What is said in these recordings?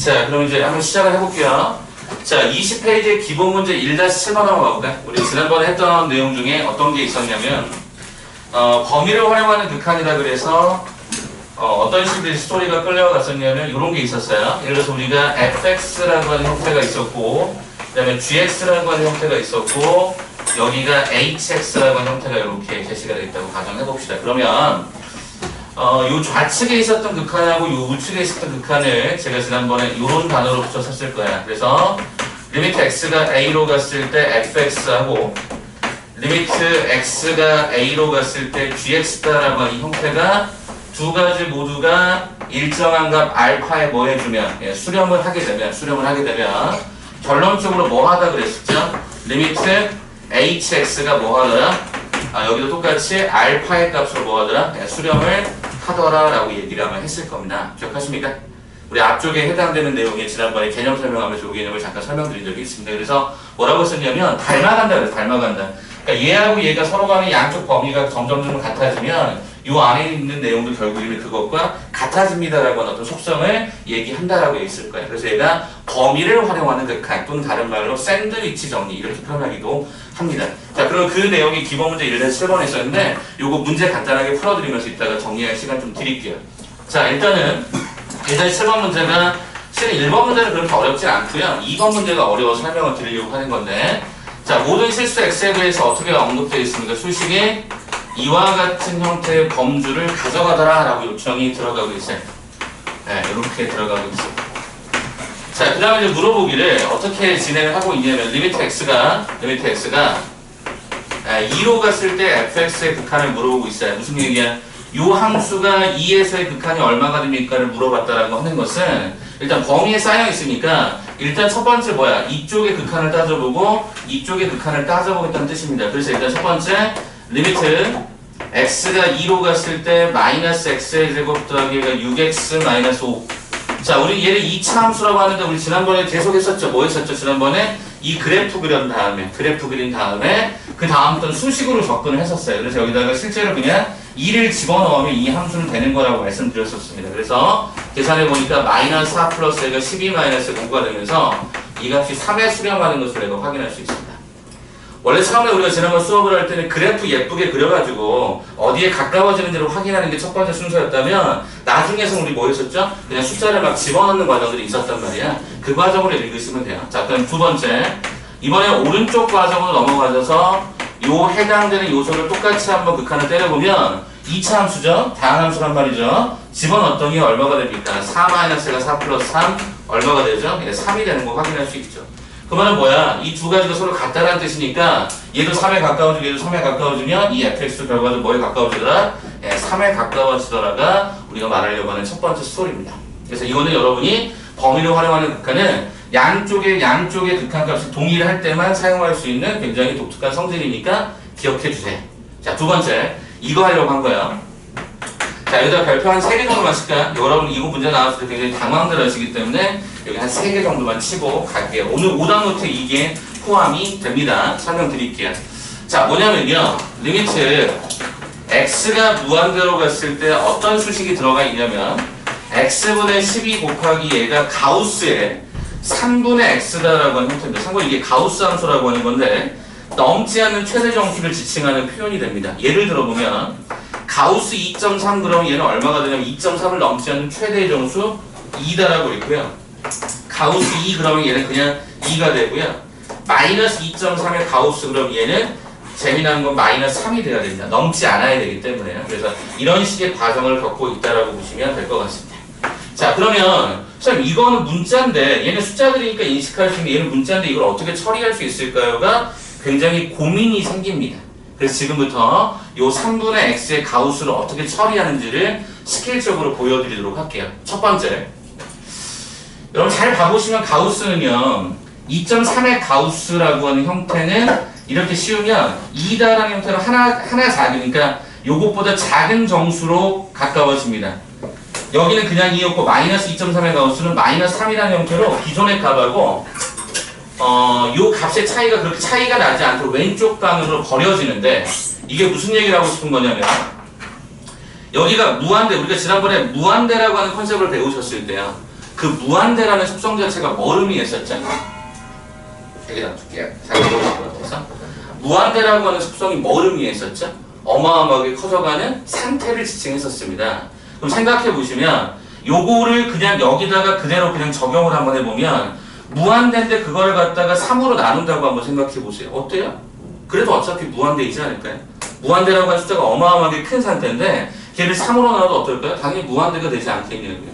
자, 그럼 이제 한번 시작을 해볼게요. 자, 20페이지의 기본 문제 1-7번 한번 봐볼까요? 우리 지난번에 했던 내용 중에 어떤 게 있었냐면, 범위를 활용하는 극한이라 그래서, 어떤 식의 스토리가 끌려갔었냐면, 이런 게 있었어요. 예를 들어서 우리가 fx라고 하는 형태가 있었고, 그 다음에 gx라고 하는 형태가 있었고, 여기가 hx라고 하는 형태가 이렇게 제시가 되어 있다고 가정해봅시다. 그러면, 요 좌측에 있었던 극한하고 요 우측에 있었던 극한을 제가 지난번에 이런 단어로 붙여 썼을 거야. 그래서 리미트 x가 a로 갔을 때 fx하고 리미트 x가 a로 갔을 때 gx다라고 하는 이 형태가 두 가지 모두가 일정한 값 알파에 뭐 해주면 수렴을 하게 되면 결론적으로 뭐 하다 그랬었죠? 리미트 hx가 뭐 하더라? 여기도 똑같이 알파의 값으로 뭐 하더라? 수렴을 하더라 라고 얘기를 아마 했을 겁니다. 기억하십니까? 우리 앞쪽에 해당되는 내용에 지난번에 개념 설명하면서 이 개념을 잠깐 설명드린 적이 있습니다. 그래서 뭐라고 썼냐면 닮아간다 그래서 닮아간다. 그러니까 얘하고 얘가 서로 간의 양쪽 범위가 점점 같아지면 요 안에 있는 내용도 결국에는 그것과 같아집니다라고 하는 어떤 속성을 얘기한다라고 있을 거예요. 그래서 얘가 범위를 활용하는 극한 또는 다른 말로 샌드위치 정리 이렇게 표현하기도 합니다. 자, 그럼 그 내용이 기본 문제 1-7번에 있었는데 요거 문제 간단하게 풀어드리면서 이따가 정리할 시간 좀 드릴게요. 자, 일단은 1-7번 문제가 실은 1번 문제는 그렇게 어렵진 않고요. 2번 문제가 어려워서 설명을 드리려고 하는 건데, 자, 모든 실수 x에 대해서 어떻게 언급되어 있습니까? 수식이 이와 같은 형태의 범주를 가져가더라 라고 요청이 들어가고 있어요. 네, 이렇게 들어가고 있어요. 자, 그 다음에 이제 물어보기를 어떻게 진행을 하고 있냐면 리미트 x가 2로 갔을 때 fx의 극한을 물어보고 있어요. 무슨 얘기야? 요 함수가 2에서의 극한이 얼마가 됩니까를 물어봤다라고 하는 것은 일단 범위에 쌓여 있으니까 일단 첫 번째 뭐야? 이쪽의 극한을 따져보고 이쪽의 극한을 따져보겠다는 뜻입니다. 그래서 일단 첫 번째 리미트 x가 2로 갔을 때 마이너스 x의 제곱 더하기가 6x 마이너스 5. 자, 우리 얘를 2차 함수라고 하는데 우리 지난번에 계속 했었죠. 뭐 했었죠? 지난번에 이 그래프 그린 다음에 그 다음부터는 수식으로 접근을 했었어요. 그래서 여기다가 실제로 그냥 2를 집어넣으면 이 함수는 되는 거라고 말씀드렸었습니다. 그래서 계산해 보니까 마이너스 4 플러스 A가 12 마이너스 9가 되면서 이 값이 3에 수렴하는 것을 내가 확인할 수 있습니다. 원래 처음에 우리가 지난번 수업을 할 때는 그래프 예쁘게 그려가지고 어디에 가까워지는지를 확인하는 게 첫 번째 순서였다면 나중에서 우리 뭐 했었죠? 그냥 숫자를 막 집어넣는 과정들이 있었단 말이야. 그 과정으로 읽으시면 돼요. 자, 그럼 두 번째. 이번에 오른쪽 과정으로 넘어가셔서 요 해당되는 요소를 똑같이 한번 극한을 때려보면 2차 함수죠? 다항함수란 말이죠. 집어넣었더니 얼마가 됩니까? 4-가 4 플러스 3 얼마가 되죠? 3이 되는 거 확인할 수 있죠. 그 말은 뭐야? 이 두 가지가 서로 같다는 뜻이니까 얘도 3에 가까워지고 얘도 3에 가까워지면 이 fx 결과도 뭐에 가까워지더라? 3에 가까워지더라가 우리가 말하려고 하는 첫 번째 스토리입니다. 그래서 이거는 여러분이 범위를 활용하는 극한은 양쪽의 극한값이 동일할 때만 사용할 수 있는 굉장히 독특한 성질이니까 기억해 주세요. 자, 두 번째. 이거 하려고 한 거예요. 자, 여기다 별표 한 3개 정도만 칠까요? 여러분 이거 문제 나왔을 때 굉장히 당황들 하시기 때문에 여기 한 3개 정도만 치고 갈게요. 오늘 5단 노트 이게 포함이 됩니다. 설명드릴게요. 자, 뭐냐면요. 리미트 x가 무한대로 갔을 때 어떤 수식이 들어가 있냐면 x분의 12 곱하기 얘가 가우스의 3분의 x다라고 하는 형태입니다. 참고로 이게 가우스 함수라고 하는 건데 넘지 않는 최대 정수를 지칭하는 표현이 됩니다. 예를 들어보면 가우스 2.3 그러면 얘는 얼마가 되냐면 2.3을 넘지 않는 최대의 정수 2다라고 있고요. 가우스 2 그러면 얘는 그냥 2가 되고요. 마이너스 2.3의 가우스 그러면 얘는 재미난 건 마이너스 3이 돼야 됩니다. 넘지 않아야 되기 때문에요. 그래서 이런 식의 과정을 겪고 있다라고 보시면 될 것 같습니다. 자, 그러면 선생님 이거는 문자인데 얘는 숫자들이니까 인식할 수 있는 얘는 문자인데 이걸 어떻게 처리할 수 있을까요가 굉장히 고민이 생깁니다. 그래서 지금부터 요 3분의 x의 가우스를 어떻게 처리하는지를 스케일적으로 보여드리도록 할게요. 첫 번째, 여러분 잘 봐보시면 가우스는요 2.3의 가우스라고 하는 형태는 이렇게 씌우면 2다라는 형태로 하나 작으니까 요것보다 작은 정수로 가까워집니다. 여기는 그냥 2였고 마이너스 2.3의 가우스는 마이너스 3이라는 형태로 기존의 값하고 요 값의 차이가 그렇게 차이가 나지 않도록 왼쪽 방으로 버려지는데 이게 무슨 얘기를 하고 싶은 거냐면 여기가 무한대, 우리가 지난번에 무한대라고 하는 컨셉을 배우셨을 때요. 그 무한대라는 속성 자체가 뭘 의미했었죠? 여기다 줄게요. 잘 보실 것 같아서. 무한대라고 하는 속성이 뭘 의미했었죠? 어마어마하게 커져가는 상태를 지칭했었습니다. 그럼 생각해 보시면 요거를 그냥 여기다가 그대로 그냥 적용을 한번 해보면 무한대인데 그걸 갖다가 3으로 나눈다고 한번 생각해 보세요. 어때요? 그래도 어차피 무한대이지 않을까요? 무한대라고 하는 숫자가 어마어마하게 큰 상태인데 걔를 3으로 나눠도 어떨까요? 당연히 무한대가 되지 않겠냐고요.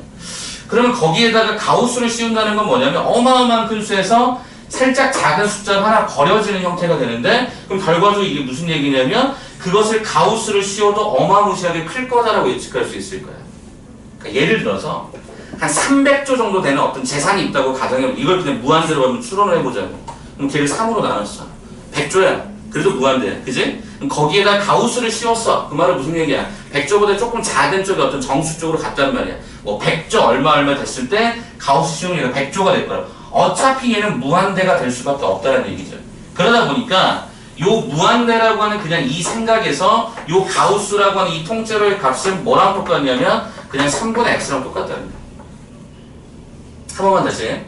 그러면 거기에다가 가우스를 씌운다는 건 뭐냐면 어마어마한 큰 수에서 살짝 작은 숫자가 하나 버려지는 형태가 되는데 그럼 결과적으로 이게 무슨 얘기냐면 그것을 가우스를 씌워도 어마무시하게 클 거다라고 예측할 수 있을 거예요. 그러니까 예를 들어서 한 300조 정도 되는 어떤 재산이 있다고 가정해보면 이걸 그냥 무한대로 한번 추론을 해보자고. 그럼 걔를 3으로 나눴어. 100조야. 그래도 무한대야. 그지? 그럼 거기에다 가우스를 씌웠어. 그 말은 무슨 얘기야? 100조보다 조금 작은 쪽이 어떤 정수 쪽으로 갔단 말이야. 뭐 100조 얼마 됐을 때 가우스 씌우면 얘가 100조가 될 거야. 어차피 얘는 무한대가 될 수밖에 없다는 얘기죠. 그러다 보니까 요 무한대라고 하는 그냥 이 생각에서 요 가우스라고 하는 이 통째로의 값은 뭐랑 똑같냐면 그냥 3분의 x랑 똑같다는 거예요. 한 번만 다시.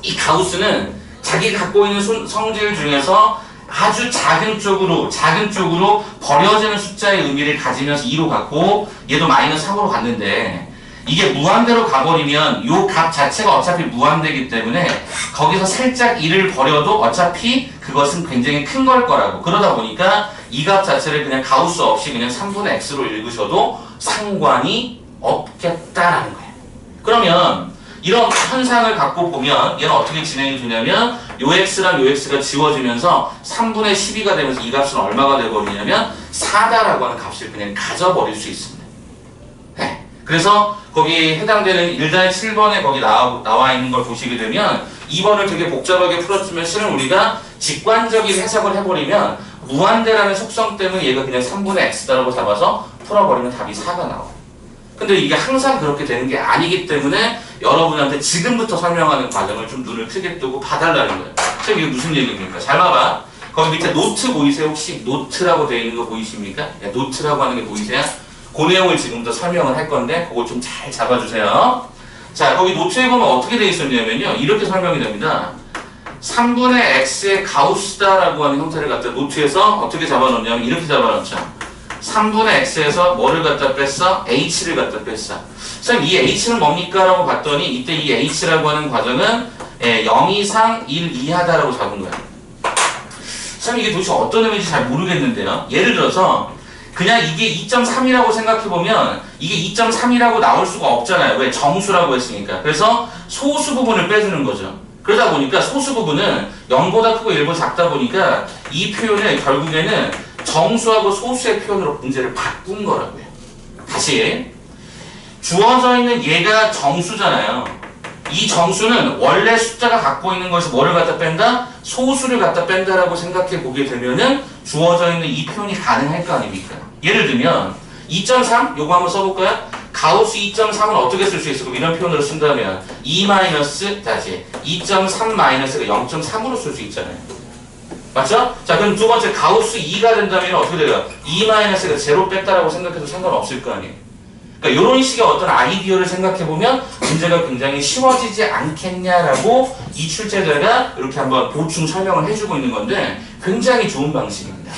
이 가우스는 자기가 갖고 있는 성질 중에서 아주 작은 쪽으로 버려지는 숫자의 의미를 가지면서 2로 갔고 얘도 마이너스 3으로 갔는데 이게 무한대로 가버리면 요 값 자체가 어차피 무한대이기 때문에 거기서 살짝 1을 버려도 어차피 그것은 굉장히 큰 걸 거라고. 그러다 보니까 이 값 자체를 그냥 가우스 없이 그냥 3분의 x로 읽으셔도 상관이 없겠다라는 거예요. 그러면 이런 현상을 갖고 보면 얘는 어떻게 진행이 되냐면 요 x랑 요 x가 지워지면서 3분의 12가 되면서 이 값은 얼마가 되어버리냐면 4다라고 하는 값을 그냥 가져버릴 수 있습니다. 네. 그래서 거기 해당되는 1-7번에 7번에 거기 나와 있는 걸 보시게 되면 2번을 되게 복잡하게 풀었지만 실은 우리가 직관적인 해석을 해버리면 무한대라는 속성 때문에 얘가 그냥 3분의 x다라고 잡아서 풀어버리면 답이 4가 나와요. 근데 이게 항상 그렇게 되는 게 아니기 때문에 여러분한테 지금부터 설명하는 과정을 좀 눈을 크게 뜨고 봐달라는 거예요. 지금 이게 무슨 얘기입니까? 잘 봐봐. 거기 밑에 노트 보이세요? 혹시 노트라고 되어 있는 거 보이십니까? 야, 노트라고 하는 게 보이세요? 그 내용을 지금부터 설명을 할 건데 그거 좀 잘 잡아주세요. 자, 거기 노트에 보면 어떻게 되어 있었냐면요. 이렇게 설명이 됩니다. 3분의 x의 가우스다라고 하는 형태를 갖다 노트에서 어떻게 잡아놓냐면 이렇게 잡아놓죠. 3분의 x에서 뭐를 갖다 뺐어? h를 갖다 뺐어. 선생님 이 h는 뭡니까? 라고 봤더니 이때 이 h라고 하는 과정은 0 이상 1 이하다라고 잡은 거야. 선생님 이게 도대체 어떤 의미인지 잘 모르겠는데요. 예를 들어서 그냥 이게 2.3이라고 생각해보면 이게 2.3이라고 나올 수가 없잖아요. 왜? 정수라고 했으니까. 그래서 소수 부분을 빼주는 거죠. 그러다 보니까 소수 부분은 0보다 크고 1보다 작다 보니까 이 표현을 결국에는 정수하고 소수의 표현으로 문제를 바꾼 거라고요. 다시 주어져 있는 얘가 정수잖아요. 이 정수는 원래 숫자가 갖고 있는 것에서 뭐를 갖다 뺀다? 소수를 갖다 뺀다라고 생각해 보게 되면은 주어져 있는 이 표현이 가능할 거 아닙니까? 예를 들면 2.3 요거 한번 써볼까요? 가우스 2.3은 어떻게 쓸 수 있어? 그럼 이런 표현으로 쓴다면 2-2.3 마이너스가 0.3으로 쓸 수 있잖아요. 맞죠? 자, 그럼 두 번째 가우스 2가 된다면 어떻게 돼요? 2-가 0 뺐다라고 생각해도 상관없을 거 아니에요. 그러니까 이런 식의 어떤 아이디어를 생각해보면 문제가 굉장히 쉬워지지 않겠냐라고 이 출제자가 이렇게 한번 보충 설명을 해주고 있는 건데 굉장히 좋은 방식입니다.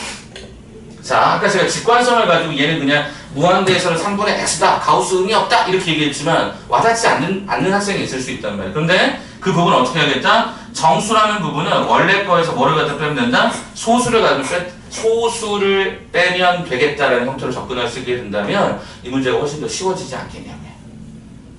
자, 아까 제가 직관성을 가지고 얘는 그냥 무한대에서는 3분의 x다, 가우스 의미 없다 이렇게 얘기했지만 와닿지 않는 학생이 있을 수 있단 말이에요. 그런데 그 부분은 어떻게 하겠다? 정수라는 부분은 원래 거에서 뭐를 갖다 빼면 된다? 소수를 빼면 되겠다라는 형태로 접근할 수 있게 된다면 이 문제가 훨씬 더 쉬워지지 않겠냐고요.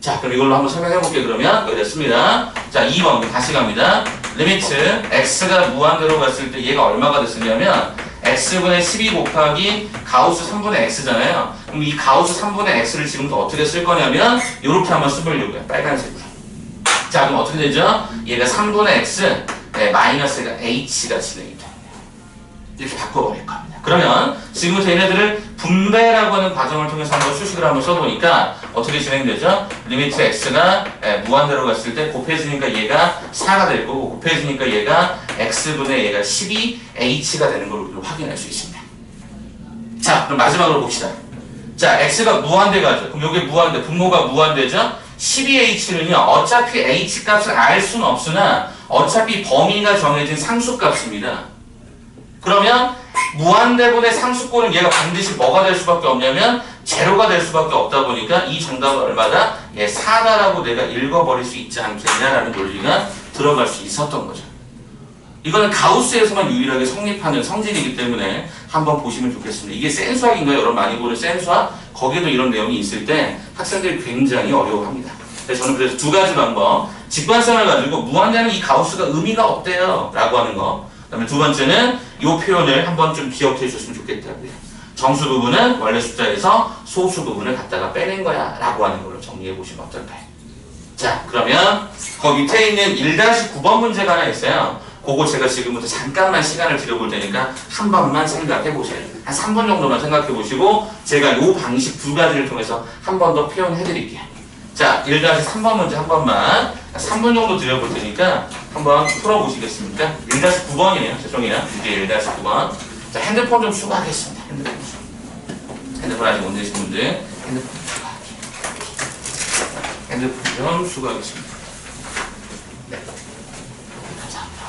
자, 그럼 이걸로 한번 설명해 볼게요. 그러면 여기 됐습니다. 자, 2번 다시 갑니다. 리미트 x가 무한대로 갔을 때 얘가 얼마가 됐으냐면 x분의 12 곱하기 가우스 3분의 x잖아요. 그럼 이 가우스 3분의 x를 지금부터 어떻게 쓸 거냐면 이렇게 한번 써보려고요. 빨간색으로. 자, 그럼 어떻게 되죠? 얘가 3분의 x, 마이너스가 h가 진행이 됩니다. 이렇게 바꿔버릴 겁니다. 그러면 지금부터 얘네들을 분배라고 하는 과정을 통해서 한번 수식을 한번 써보니까 어떻게 진행되죠? 리미트 x가 무한대로 갔을 때 곱해지니까 얘가 4가 될 거고 곱해지니까 얘가 x분의 얘가 12h가 되는 걸 우리가 확인할 수 있습니다. 자, 그럼 마지막으로 봅시다. 자, x가 무한대 가죠. 그럼 여기 무한대, 분모가 무한대죠? 12h는요, 어차피 h 값을 알 수는 없으나 어차피 범위가 정해진 상수값입니다. 그러면 무한대분의 상수꼴은 얘가 반드시 뭐가 될 수밖에 없냐면 제로가 될 수밖에 없다 보니까 이 정답은 얼마다? 4다라고 내가 읽어버릴 수 있지 않겠냐라는 논리가 들어갈 수 있었던 거죠. 이거는 가우스에서만 유일하게 성립하는 성질이기 때문에 한번 보시면 좋겠습니다. 이게 센수학인가요? 여러분 많이 보는 센수학? 거기에도 이런 내용이 있을 때 학생들이 굉장히 어려워합니다. 저는 그래서 두 가지 방법, 직관성을 가지고 무한대는 이 가우스가 의미가 없대요 라고 하는 거, 그 다음에 두 번째는 이 표현을 한번 좀 기억해 주셨으면 좋겠다고요. 정수 부분은 원래 숫자에서 소수 부분을 갖다가 빼낸 거야 라고 하는 걸로 정리해 보시면 어떨까요? 자, 그러면 거기 밑에 있는 1-9번 문제가 하나 있어요. 그거 제가 지금부터 잠깐만 시간을 드려볼 테니까 한 번만 생각해 보세요. 한 3분 정도만 생각해 보시고 제가 이 방식 두 가지를 통해서 한 번 더 표현해 드릴게요. 자, 1-3번 문제 한 번만 3분 정도 드려볼 테니까 한번 풀어보시겠습니까? 1-9번이에요. 죄송해요. 이게 1-9번. 자, 핸드폰 좀 추가하겠습니다. 핸드폰 아직 못 내신 분들 핸드폰 좀 추가하겠습니다. 네. 감사합니다.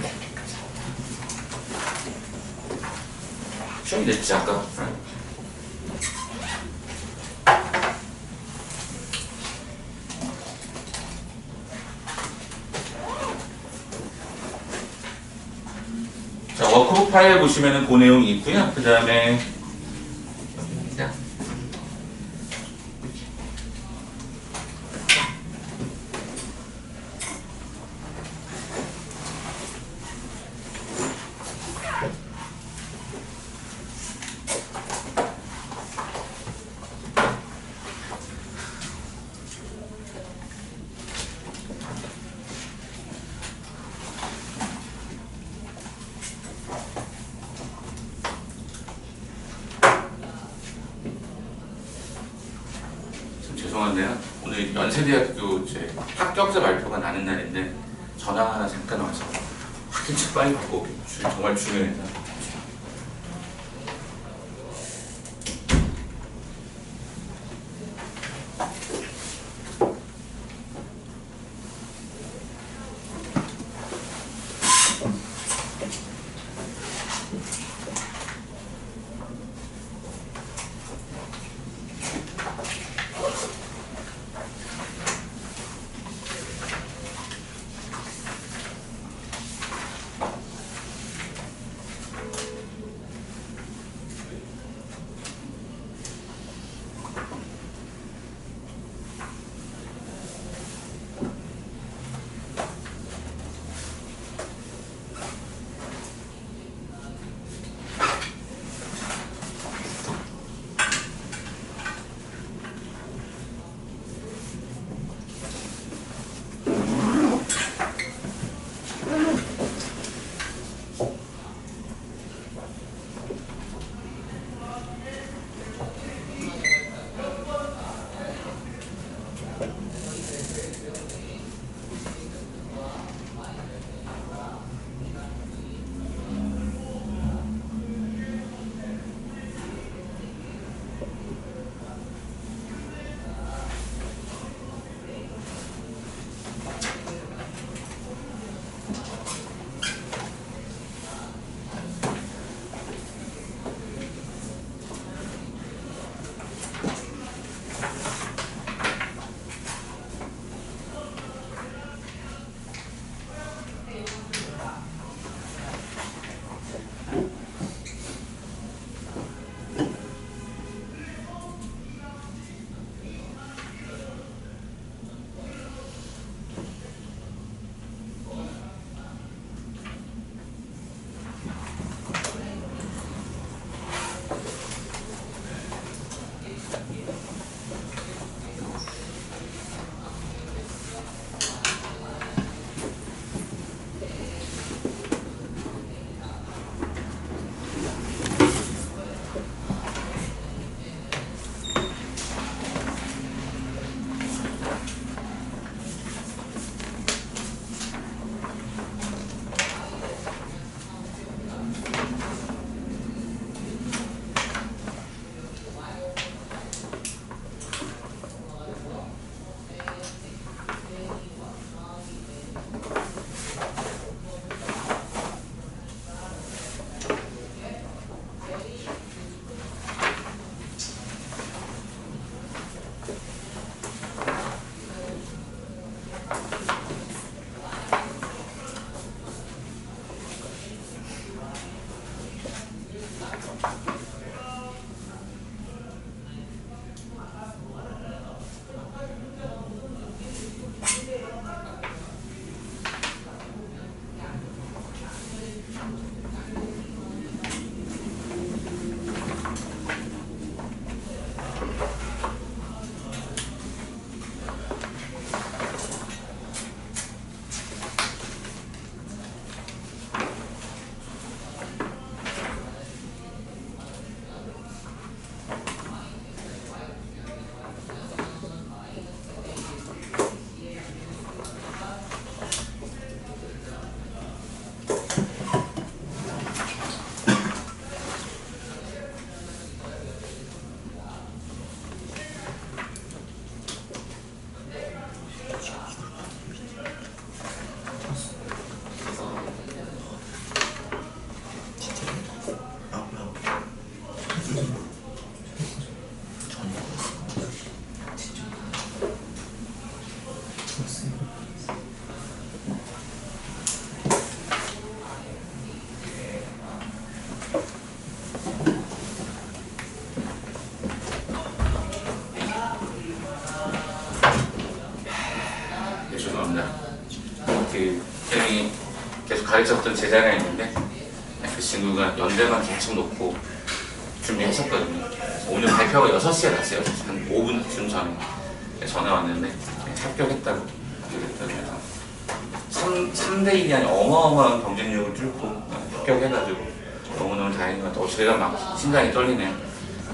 네, 감사합니다. 시험이 냈지, 아까. 자, 워크북 파일 보시면은 그 내용이 있고요. 그 다음에 여기입니다. 죄송한데요. 오늘 연세대학교 제 합격자 발표가 나는 날인데 전화 하나 잠깐 와서 확인치 빨리 받고 오기 정말 중요해서. 가르쳤던 제자가 있는데 그 친구가 연대만 계속 놓고 준비했었거든요. 오늘 발표가 6시에 났어요. 한 5분쯤 전에 전화 왔는데 합격했다고 그랬더니 3대 1이 아닌 어마어마한 경쟁력을 뚫고 합격해가지고 너무너무 다행인 것 같아요. 제가 막 심장이 떨리네요.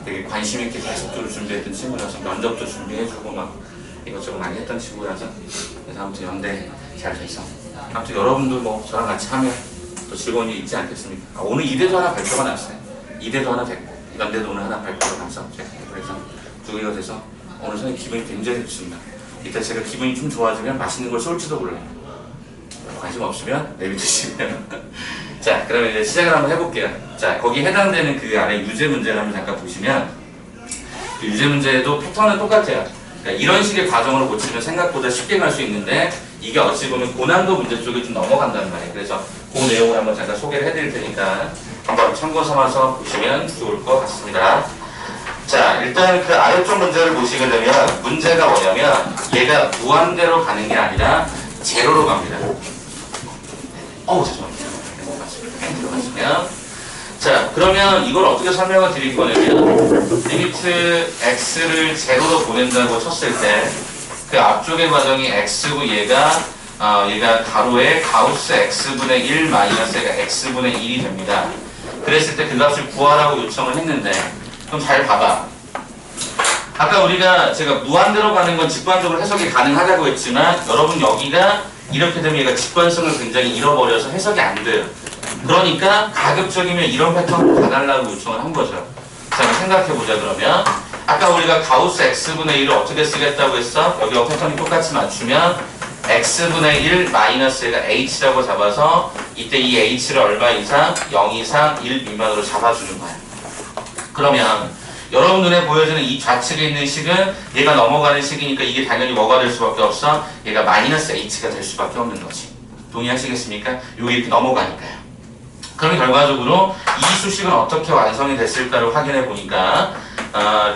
되게 관심 있게 계속 준비했던 친구라서 면접도 준비해주고 막 이것저것 많이 했던 친구라서 그래서 아무튼 연대 잘 돼서 아무튼 여러분도 뭐 저랑 같이 하면 또 즐거운 일 있지 않겠습니까? 오늘 이대도 하나 발표가 났어요. 이대도 하나 됐고 연대도 오늘 하나 발표가 났어. 그래서 두 개가 돼서 오늘 저는 기분이 굉장히 좋습니다. 이따 제가 기분이 좀 좋아지면 맛있는 걸 쏠지도 몰라요. 관심 없으면 내비두시면 자, 그러면 이제 시작을 한번 해볼게요. 자, 거기 해당되는 그 안에 유제 문제를 한번 잠깐 보시면 그 유제 문제도 패턴은 똑같아요. 그러니까 이런 식의 과정으로 고치면 생각보다 쉽게 갈 수 있는데 이게 어찌 보면 고난도 문제 쪽에 좀 넘어간단 말이에요. 그래서 그 내용을 한번 잠깐 소개를 해드릴 테니까 한번 참고 삼아서 보시면 좋을 것 같습니다. 자, 일단 그 아래쪽 문제를 보시게 되면 문제가 뭐냐면 얘가 무한대로 가는 게 아니라 제로로 갑니다. 죄송합니다. 들어가시면 자, 그러면 이걸 어떻게 설명을 드릴 거냐면 리미트 x를 제로로 보낸다고 쳤을 때 그 앞쪽의 과정이 x고 얘가 가로에 가우스 x분의 1 마이너스 x분의 1이 됩니다. 그랬을 때 그 값을 구하라고 요청을 했는데 그럼 잘 봐봐. 아까 제가 무한대로 가는 건 직관적으로 해석이 가능하다고 했지만 여러분 여기가 이렇게 되면 얘가 직관성을 굉장히 잃어버려서 해석이 안 돼요. 그러니까 가급적이면 이런 패턴으로 가달라고 요청을 한 거죠. 자, 생각해보자. 그러면 아까 우리가 가우스 x분의 1을 어떻게 쓰겠다고 했어? 여기 패턴이 똑같이 맞추면 x분의 1 마이너스가 h라고 잡아서 이때 이 h를 얼마 이상? 0 이상 1 미만으로 잡아주는 거야. 그러면 여러분 눈에 보여지는 이 좌측에 있는 식은 얘가 넘어가는 식이니까 이게 당연히 뭐가 될 수밖에 없어? 얘가 마이너스 h가 될 수밖에 없는 거지. 동의하시겠습니까? 요게 이렇게 넘어가니까요. 그럼 결과적으로 이 수식은 어떻게 완성이 됐을까를 확인해 보니까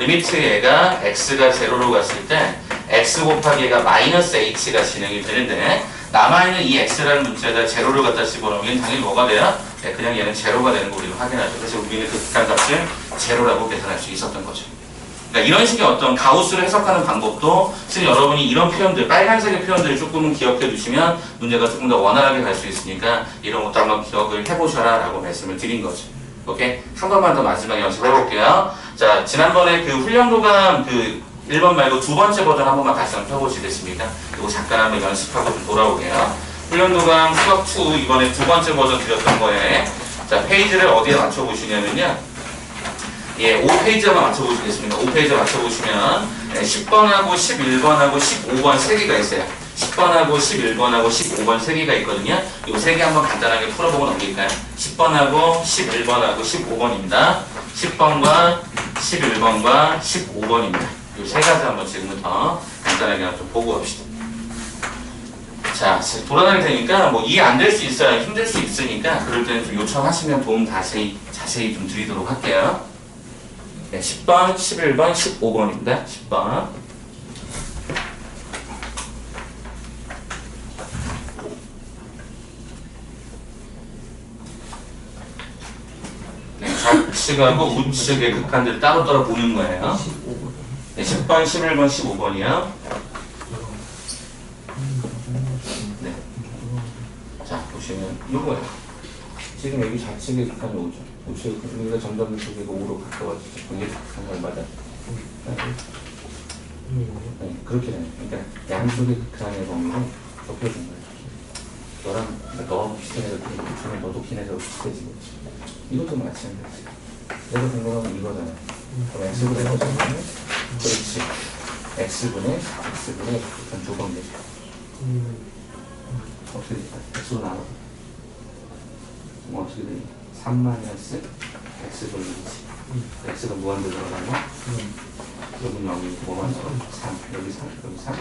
리미트 얘가 x가 제로로 갔을 때 x 곱하기 얘가 마이너스 h가 진행이 되는데 남아있는 이 x라는 문자에다 제로를 갖다 집어넣으면 당연히 뭐가 돼요? 네, 그냥 얘는 제로가 되는 거 우리가 확인하죠. 그래서 우리는 그 극한값을 제로라고 계산할 수 있었던 거죠. 그러니까 이런 식의 어떤 가우스를 해석하는 방법도 지금 여러분이 이런 표현들, 빨간색의 표현들을 조금은 기억해 두시면 문제가 조금 더 원활하게 갈 수 있으니까 이런 것도 한번 기억을 해보셔라 라고 말씀을 드린 거죠. 오케이? 한 번만 더 마지막에 연습해 볼게요. 자, 지난번에 그 훈련도감 1번 말고 두 번째 버전 한 번만 다시 한번 펴보시겠습니까? 이거 잠깐 한번 연습하고 좀 돌아오게요. 훈련도감 수업 2 이번에 두 번째 버전 드렸던 거에 자, 페이지를 어디에 맞춰보시냐면요. 예, 5페이지만 맞춰보시겠습니다. 5페이지 맞춰보시면 10번하고 11번하고 15번 3개가 있어요. 10번하고 11번하고 15번 3개가 있거든요. 이 3개 한번 간단하게 풀어보고 넘길까요? 10번하고 11번하고 15번입니다. 10번과 11번과 15번입니다. 이 3가지 한번 지금부터 간단하게 좀 보고 갑시다. 자, 돌아다닐 테니까 뭐 이해 안 될 수 있어요. 힘들 수 있으니까 그럴 때는 좀 요청하시면 도움 자세히 좀 드리도록 할게요. 네, 10번, 11번, 15번입니다. 10번. 네, 좌측하고 우측의 극한들 따로따로 보는 거예요. 네, 10번, 11번, 15번이요. 네. 자, 보시면 이거예요. 지금 여기 좌측의 극한이 오죠. 우리가 점점 저기가 5로 가까워지죠. 이게 극한이 얼마다? 네, 그렇게 되는 거예요. 그러니까 양쪽의 극한의 범위를 좁혀준 거예요. 너랑 비슷해서 그러면 너도 걔네들하고 비슷해지고 이것도 마찬가지예요. 내가 궁금한 건 이거잖아요. 그럼 x분의 거잖아요. 그렇지. x분의 극한 두 번 되죠. 어떻게 될까요? x로 나눠. 어떻게 돼요? 3 마이너스 x 돌리지. x가 무한대로 들어가고 여기 여기 뭐만 들어? 3 여기 3 여기 3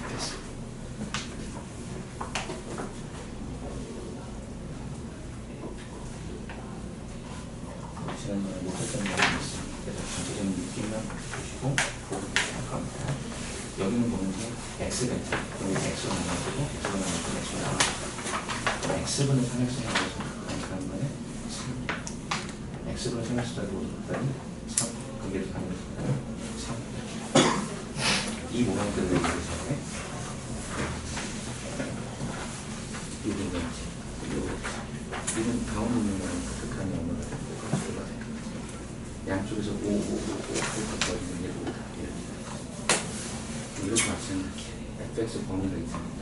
됐어. 지난번에 못했던 내용이 있습니다. 그래서 전체적인 느낌만 보시고 보고 시작합니다. 여기는 보면 x가 있죠. 여기 x가 나와주고 x가 나와주고 x가 나와주고 x분의 3x 나와서 가는 거네. x분의 3x 자리고 갔더니 3 그게 가는 거예요. 3 이 모양대로 되어 있어요. 이건 가운데 있는 거는 극한이 없는 거예요. 양쪽에서 5, 5, 5, 5, 5 거리는 게 5다. 이렇게 맞추면 fx 범위가 있습니다.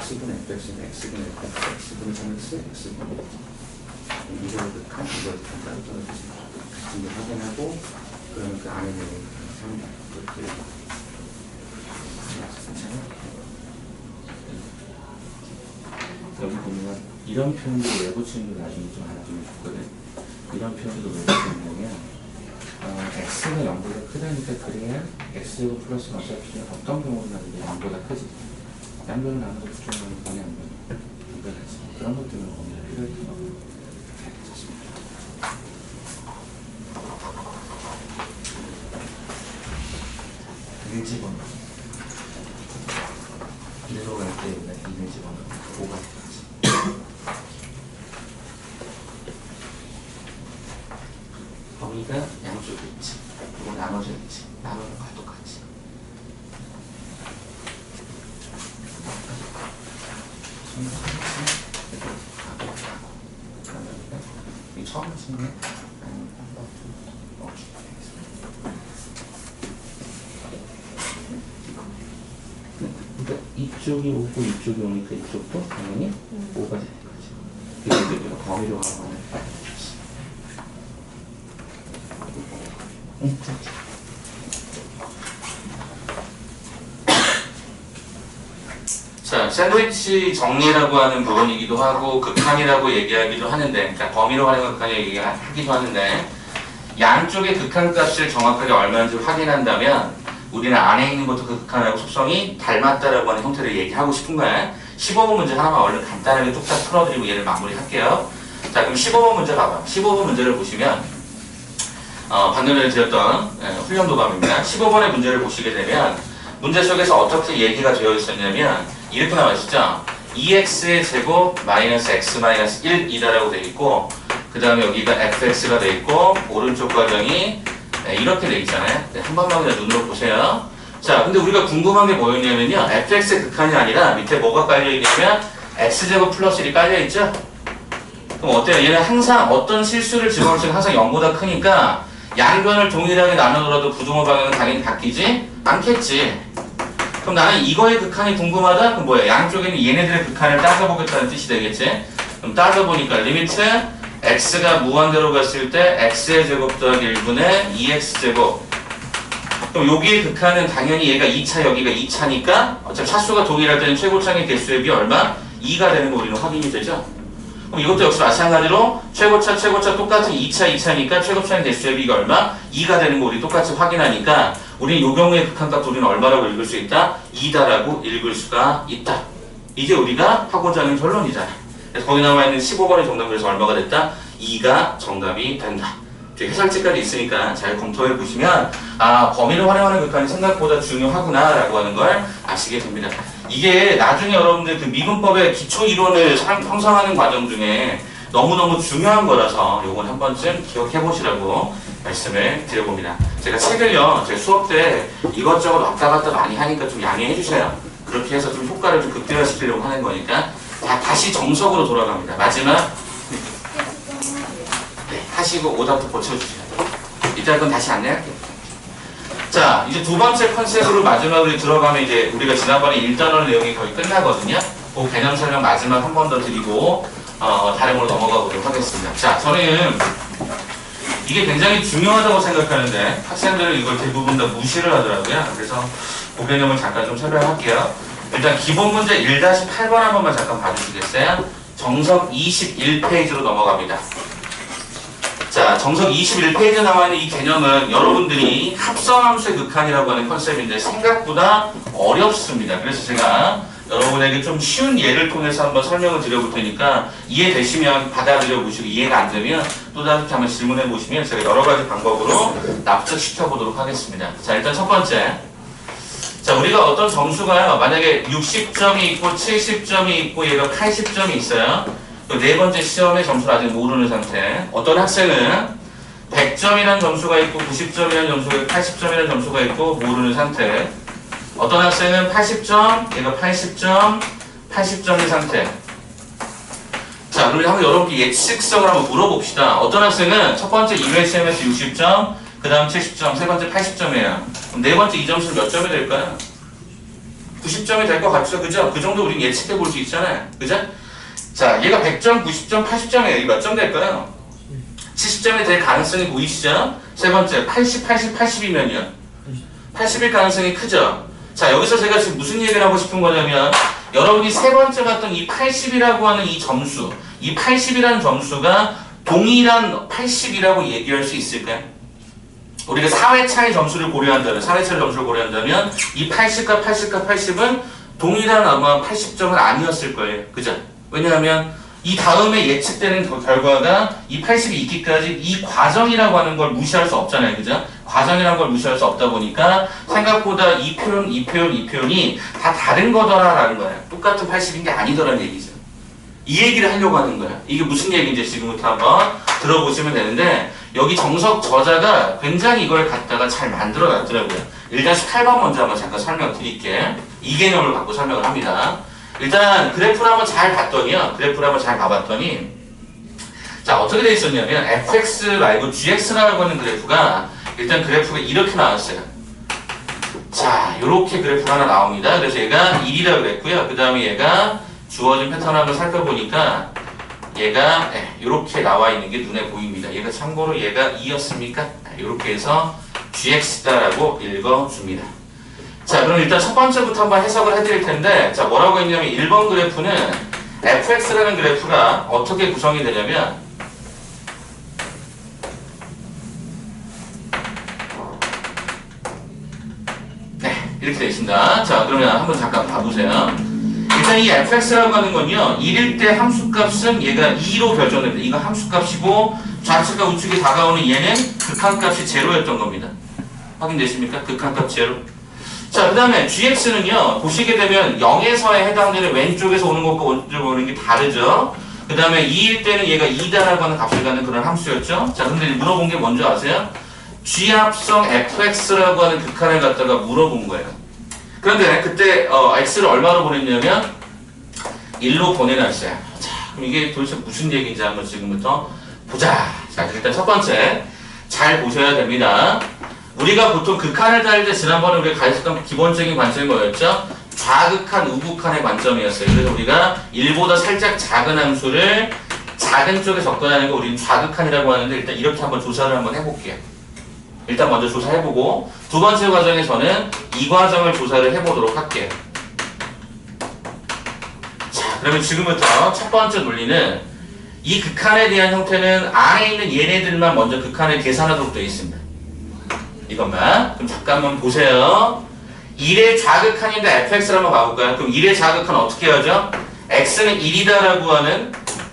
x분의 fx는 x분의 fx, x분의 3x, x분의 이거를 극한, 이거를 극한 따로 떨어지죠. 이제 확인하고 그러면 그 안에 있는 3다. 그렇게 여기 보면 이런 표현도 외부치는 게 나중에 좀 알아주면 좋거든. 이런 표현도 외부치는 x가 0보다 크다니까 그래야 x제곱 플러스 어차피 어떤 경우나 이게 0보다 크지. 양변을 나눠서 부정하는 거냐 양변하지. 그런 것 때문에 범위가 필요했던 잘 괜찮습니다. 일집어넣어. 내려갈 때 일집어넣어. 5가 범위가 양쪽에 있지. 그리고 나눠져 있지. 나누는 거 똑같지. 이 처음 하시네. 그러니까 이쪽이 오고 이쪽이 오니까 이쪽도 당연히 5가 되는 거지. 그래서 이제 범위로 하면 자, 샌드위치 정리라고 하는 부분이기도 하고 극한이라고 얘기하기도 하는데, 그러니까 범위로 하는 극한이 얘기하기도 하는데, 양쪽의 극한값을 정확하게 얼마인지 확인한다면 우리는 안에 있는 것도 그 극한하고 속성이 닮았다라고 하는 형태를 얘기하고 싶은 거야. 15번 문제 하나만 얼른 간단하게 뚝딱 풀어드리고 얘를 마무리할게요. 자, 그럼 15번 문제 봐봐. 15번 문제를 보시면 방금 전에 드렸던 훈련 도감입니다. 15번의 문제를 보시게 되면 문제 속에서 어떻게 얘기가 되어 있었냐면 이렇게 나와 있었죠. 2x의 제곱 마이너스 x 마이너스 1이다라고 되어 있고 그 다음에 여기가 fx가 되어 있고 오른쪽 과정이 이렇게 되어 있잖아요. 한 번만 그냥 눈으로 보세요. 자, 근데 우리가 궁금한 게 뭐였냐면요. fx의 극한이 아니라 밑에 뭐가 깔려있냐면 x제곱 플러스 1이 깔려있죠. 그럼 어때요? 얘는 항상 어떤 실수를 집어넣을 때 항상 0보다 크니까 양변을 동일하게 나누더라도 부등호 방향은 당연히 바뀌지 않겠지. 그럼 나는 이거의 극한이 궁금하다? 그럼 뭐야? 양쪽에는 얘네들의 극한을 따져보겠다는 뜻이 되겠지? 그럼 따져보니까 리미트 x가 무한대로 갔을 때 x의 제곱 더하기 1분의 2x제곱. 그럼 여기의 극한은 당연히 얘가 2차 여기가 2차니까 어차피 차수가 동일할 때는 최고차의 개수에 비해 얼마? 2가 되는 거 우리는 확인이 되죠? 그럼 이것도 역시 마찬가지로 최고차 똑같은 2차 2차니까 최고차의 개수의 비가 얼마? 2가 되는 거 우리 똑같이 확인하니까 우리는 이 경우의 극한값 우리는 얼마라고 읽을 수 있다? 2다라고 읽을 수가 있다. 이게 우리가 하고자 하는 결론이잖아. 그래서 거기 나와 있는 15번의 정답 그래서 얼마가 됐다? 2가 정답이 된다. 해설지까지 있으니까 잘 검토해 보시면 아 범위를 활용하는 극한이 생각보다 중요하구나 라고 하는 걸 아시게 됩니다. 이게 나중에 여러분들 그 미분법의 기초 이론을 형성하는 과정 중에 너무너무 중요한 거라서 요건 한 번쯤 기억해 보시라고 말씀을 드려봅니다. 제가 책을요 제 수업 때 이것저것 왔다 갔다 많이 하니까 좀 양해해 주세요. 그렇게 해서 좀 효과를 좀 극대화시키려고 하는 거니까 다시 정석으로 돌아갑니다. 마지막 하시고 오답도 고쳐주세요. 이따 그건 다시 안내할게요. 자, 이제 두 번째 컨셉으로 마지막으로 들어가면 이제 우리가 지난번에 1단원 내용이 거의 끝나거든요. 그 개념 설명 마지막 한 번 더 드리고 다른 걸로 넘어가 보도록 하겠습니다. 자, 저는 이게 굉장히 중요하다고 생각하는데 학생들은 이걸 대부분 다 무시를 하더라고요. 그래서 그 개념을 잠깐 좀 설명할게요. 일단 기본 문제 1-8번 한 번만 잠깐 봐주시겠어요? 정석 21페이지로 넘어갑니다. 자, 정석 21페이지에 나와 있는 이 개념은 여러분들이 합성함수의 극한이라고 하는 컨셉인데 생각보다 어렵습니다. 그래서 제가 여러분에게 좀 쉬운 예를 통해서 한번 설명을 드려볼 테니까 이해되시면 받아들여 보시고 이해가 안 되면 또 다시 한번 질문해 보시면 제가 여러 가지 방법으로 납득시켜 보도록 하겠습니다. 자, 일단 첫 번째. 자, 우리가 어떤 점수가요, 만약에 60점이 있고 70점이 있고 얘가 80점이 있어요. 네 번째 시험의 점수를 아직 모르는 상태. 어떤 학생은 100점이라는 점수가 있고 90점이라는 점수가 있고 80점이라는 점수가 있고 모르는 상태. 어떤 학생은 80점, 얘가 80점, 80점의 상태. 자, 그럼 한번 여러분께 예측성을 한번 물어봅시다. 어떤 학생은 첫 번째 2회 시험에서 60점, 그 다음 70점, 세 번째 80점이에요. 그럼 네 번째 이 점수는 몇 점이 될까요? 90점이 될 것 같죠? 그죠? 그 정도 우리는 예측해 볼 수 있잖아요. 그죠? 자, 얘가 100점, 90점, 80점이에요. 이게 몇 점 될까요? 70점이 될 가능성이 보이시죠? 세 번째, 80, 80이면요. 80일 가능성이 크죠? 자, 여기서 제가 지금 무슨 얘기를 하고 싶은 거냐면, 여러분이 세 번째 봤던 이 80이라고 하는 이 점수, 이 80이라는 점수가 동일한 80이라고 얘기할 수 있을까요? 우리가 4회차의 점수를 고려한다면, 4회차의 점수를 고려한다면, 이 80과 80과 80은 동일한 아마 80점은 아니었을 거예요. 그죠? 왜냐하면, 이 다음에 예측되는 결과가 이 80이 있기까지 이 과정이라고 하는 걸 무시할 수 없잖아요. 그죠? 과정이라는 걸 무시할 수 없다 보니까 생각보다 이 표현, 이 표현이 다 다른 거더라라는 거예요. 똑같은 80인 게 아니더라는 얘기죠. 이 얘기를 하려고 하는 거예요. 이게 무슨 얘기인지 지금부터 한번 들어보시면 되는데 여기 정석 저자가 굉장히 이걸 갖다가 잘 만들어 놨더라고요. 1-8번 먼저 한번 잠깐 설명드릴게요. 이 개념을 갖고 설명을 합니다. 일단 그래프를 한번 잘 봤더니요. 그래프를 한번 잘 봐봤더니 자 어떻게 돼 있었냐면 fx 말고 gx라고 하는 그래프가 일단 그래프가 이렇게 나왔어요. 자 이렇게 그래프가 하나 나옵니다. 그래서 얘가 1이라고 그랬고요. 그 다음에 얘가 주어진 패턴을 한번 살펴보니까 얘가 이렇게 나와 있는 게 눈에 보입니다. 얘가 참고로 얘가 2였습니까? 이렇게 해서 gx다라고 읽어줍니다. 자 그럼 일단 첫 번째부터 한번 해석을 해드릴 텐데 자 뭐라고 했냐면 1번 그래프는 fx라는 그래프가 어떻게 구성이 되냐면 네 이렇게 되어 있습니다. 자 그러면 한번 잠깐 봐보세요. 일단 이 fx라고 하는 건요 1일 때 함수값은 얘가 2로 결정됩니다. 이거 함수값이고 좌측과 우측에 다가오는 얘는 극한값이 제로였던 겁니다. 확인되십니까? 극한값 제로. 자, 그 다음에 gx는요, 보시게 되면 0에서에 해당되는 왼쪽에서 오는 것과 오른쪽으로 오는 게 다르죠? 그 다음에 2일 때는 얘가 2다라고 하는 값을 갖는 그런 함수였죠? 자, 근데 물어본 게 뭔지 아세요? g합성 fx라고 하는 극한을 갖다가 물어본 거예요. 그런데 그때, x를 얼마로 보냈냐면, 1로 보내놨어요. 자, 그럼 이게 도대체 무슨 얘기인지 한번 지금부터 보자. 자, 일단 첫 번째, 잘 보셔야 됩니다. 우리가 보통 극한을 다룰 때 지난번에 우리가 가르쳤던 기본적인 관점이 뭐였죠? 좌극한, 우극한의 관점이었어요. 그래서 우리가 1보다 살짝 작은 함수를 작은 쪽에 접근하는 거 우리는 좌극한이라고 하는데 일단 이렇게 한번 조사를 한번 해볼게요. 일단 먼저 조사해보고 두 번째 과정에서는 이 과정을 조사를 해보도록 할게요. 자, 그러면 지금부터 첫 번째 논리는 이 극한에 대한 형태는 안에 있는 얘네들만 먼저 극한을 계산하도록 되어 있습니다. 이것만. 그럼 잠깐만 보세요. 1의 좌극한인데 fx를 한번 가볼까요? 그럼 1의 좌극한 어떻게 하죠? x는 1이다라고 하는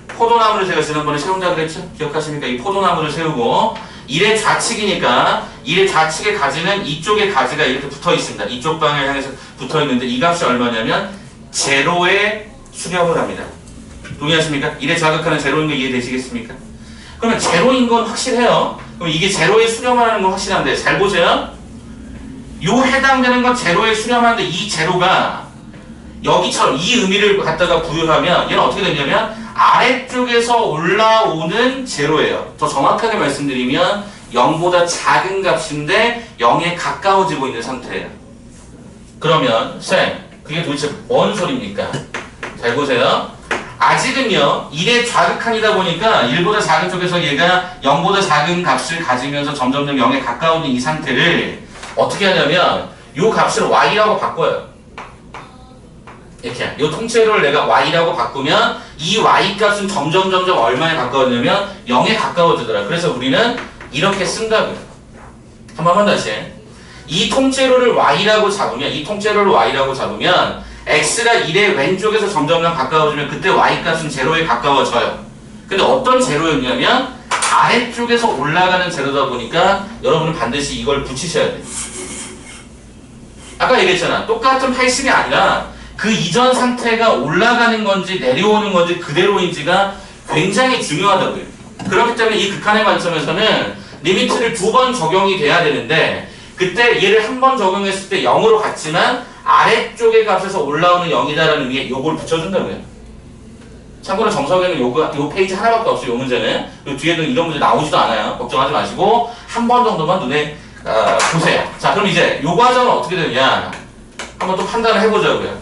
포도나무를 제가 지난번에 세운다고 그랬죠? 기억하십니까? 이 포도나무를 세우고 1의 좌측이니까 1의 좌측의 가지는 이쪽의 가지가 이렇게 붙어 있습니다. 이쪽 방향을 향해서 붙어 있는데 이 값이 얼마냐면 제로에 수렴을 합니다. 동의하십니까? 1의 좌극한은 제로인 거 이해되시겠습니까? 그러면 제로인 건 확실해요. 그럼 이게 제로에 수렴하는 건 확실한데 잘 보세요. 요 해당되는 건 제로에 수렴하는데 이 제로가 여기처럼 이 의미를 갖다가 부여하면 얘는 어떻게 되냐면 아래쪽에서 올라오는 제로예요. 더 정확하게 말씀드리면 0보다 작은 값인데 0에 가까워지고 있는 상태예요. 그러면 쌤 그게 도대체 뭔 소리입니까? 잘 보세요. 아직은요 1의 좌극한이다 보니까 1보다 작은 쪽에서 얘가 0보다 작은 값을 가지면서 점점점 0에 가까워지는 이 상태를 어떻게 하냐면 이 값을 y라고 바꿔요. 이렇게 이 통째로를 내가 y라고 바꾸면 이 y 값은 점점 얼마에 가까워지냐면 0에 가까워지더라. 그래서 우리는 이렇게 쓴다고요. 한 번만 다시 이 통째로를 y라고 잡으면 x가 1의 왼쪽에서 점점 가까워지면 그때 y값은 제로에 가까워져요. 근데 어떤 제로였냐면 아래쪽에서 올라가는 제로다 보니까 여러분은 반드시 이걸 붙이셔야 돼요. 아까 얘기했잖아. 똑같은 80이 아니라 그 이전 상태가 올라가는 건지 내려오는 건지 그대로인지가 굉장히 중요하다고요. 그렇기 때문에 이 극한의 관점에서는 리미트를 2번 적용이 돼야 되는데 그때 얘를 한 번 적용했을 때 0으로 갔지만 아래쪽의 값에서 올라오는 0이다라는 의미에 요걸 붙여준다고요. 참고로 정석에는 요 페이지 하나밖에 없어요. 요 문제는. 요 뒤에는 이런 문제 나오지도 않아요. 걱정하지 마시고 한 번 정도만 눈에 보세요. 자, 그럼 이제 요 과정은 어떻게 되느냐 한번 또 판단을 해보자고요.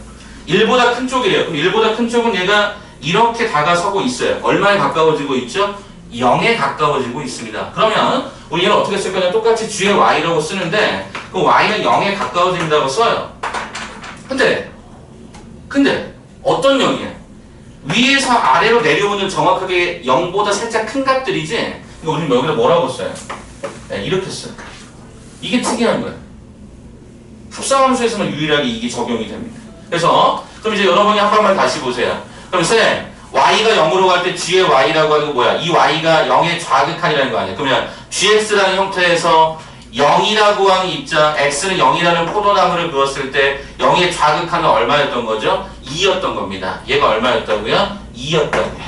1보다 큰 쪽이래요. 그럼 1보다 큰 쪽은 얘가 이렇게 다가서고 있어요. 얼마에 가까워지고 있죠? 0에 가까워지고 있습니다. 그러면 우리 얘는 어떻게 쓸 거냐? 똑같이 G의 Y라고 쓰는데 그 Y는 0에 가까워진다고 써요. 근데 어떤 0이에요? 위에서 아래로 내려오는 정확하게 0보다 살짝 큰 값들이지 이거 우리 여기다 뭐라고 써요? 네, 이렇게 써요. 이게 특이한 거예요. 합성함수에서만 유일하게 이게 적용이 됩니다. 그래서 그럼 이제 여러분이 한 번만 다시 보세요. 그럼 쌤 y가 0으로 갈 때 g의 y라고 하는 거 뭐야? 이 y가 0의 좌극한이라는 거 아니야? 그러면 gx라는 형태에서 0이라고 하는 입장, x는 0이라는 포도나무를 그었을 때 0의 좌극한은 얼마였던 거죠? 2였던 겁니다. 얘가 얼마였다고요? 2였다고요.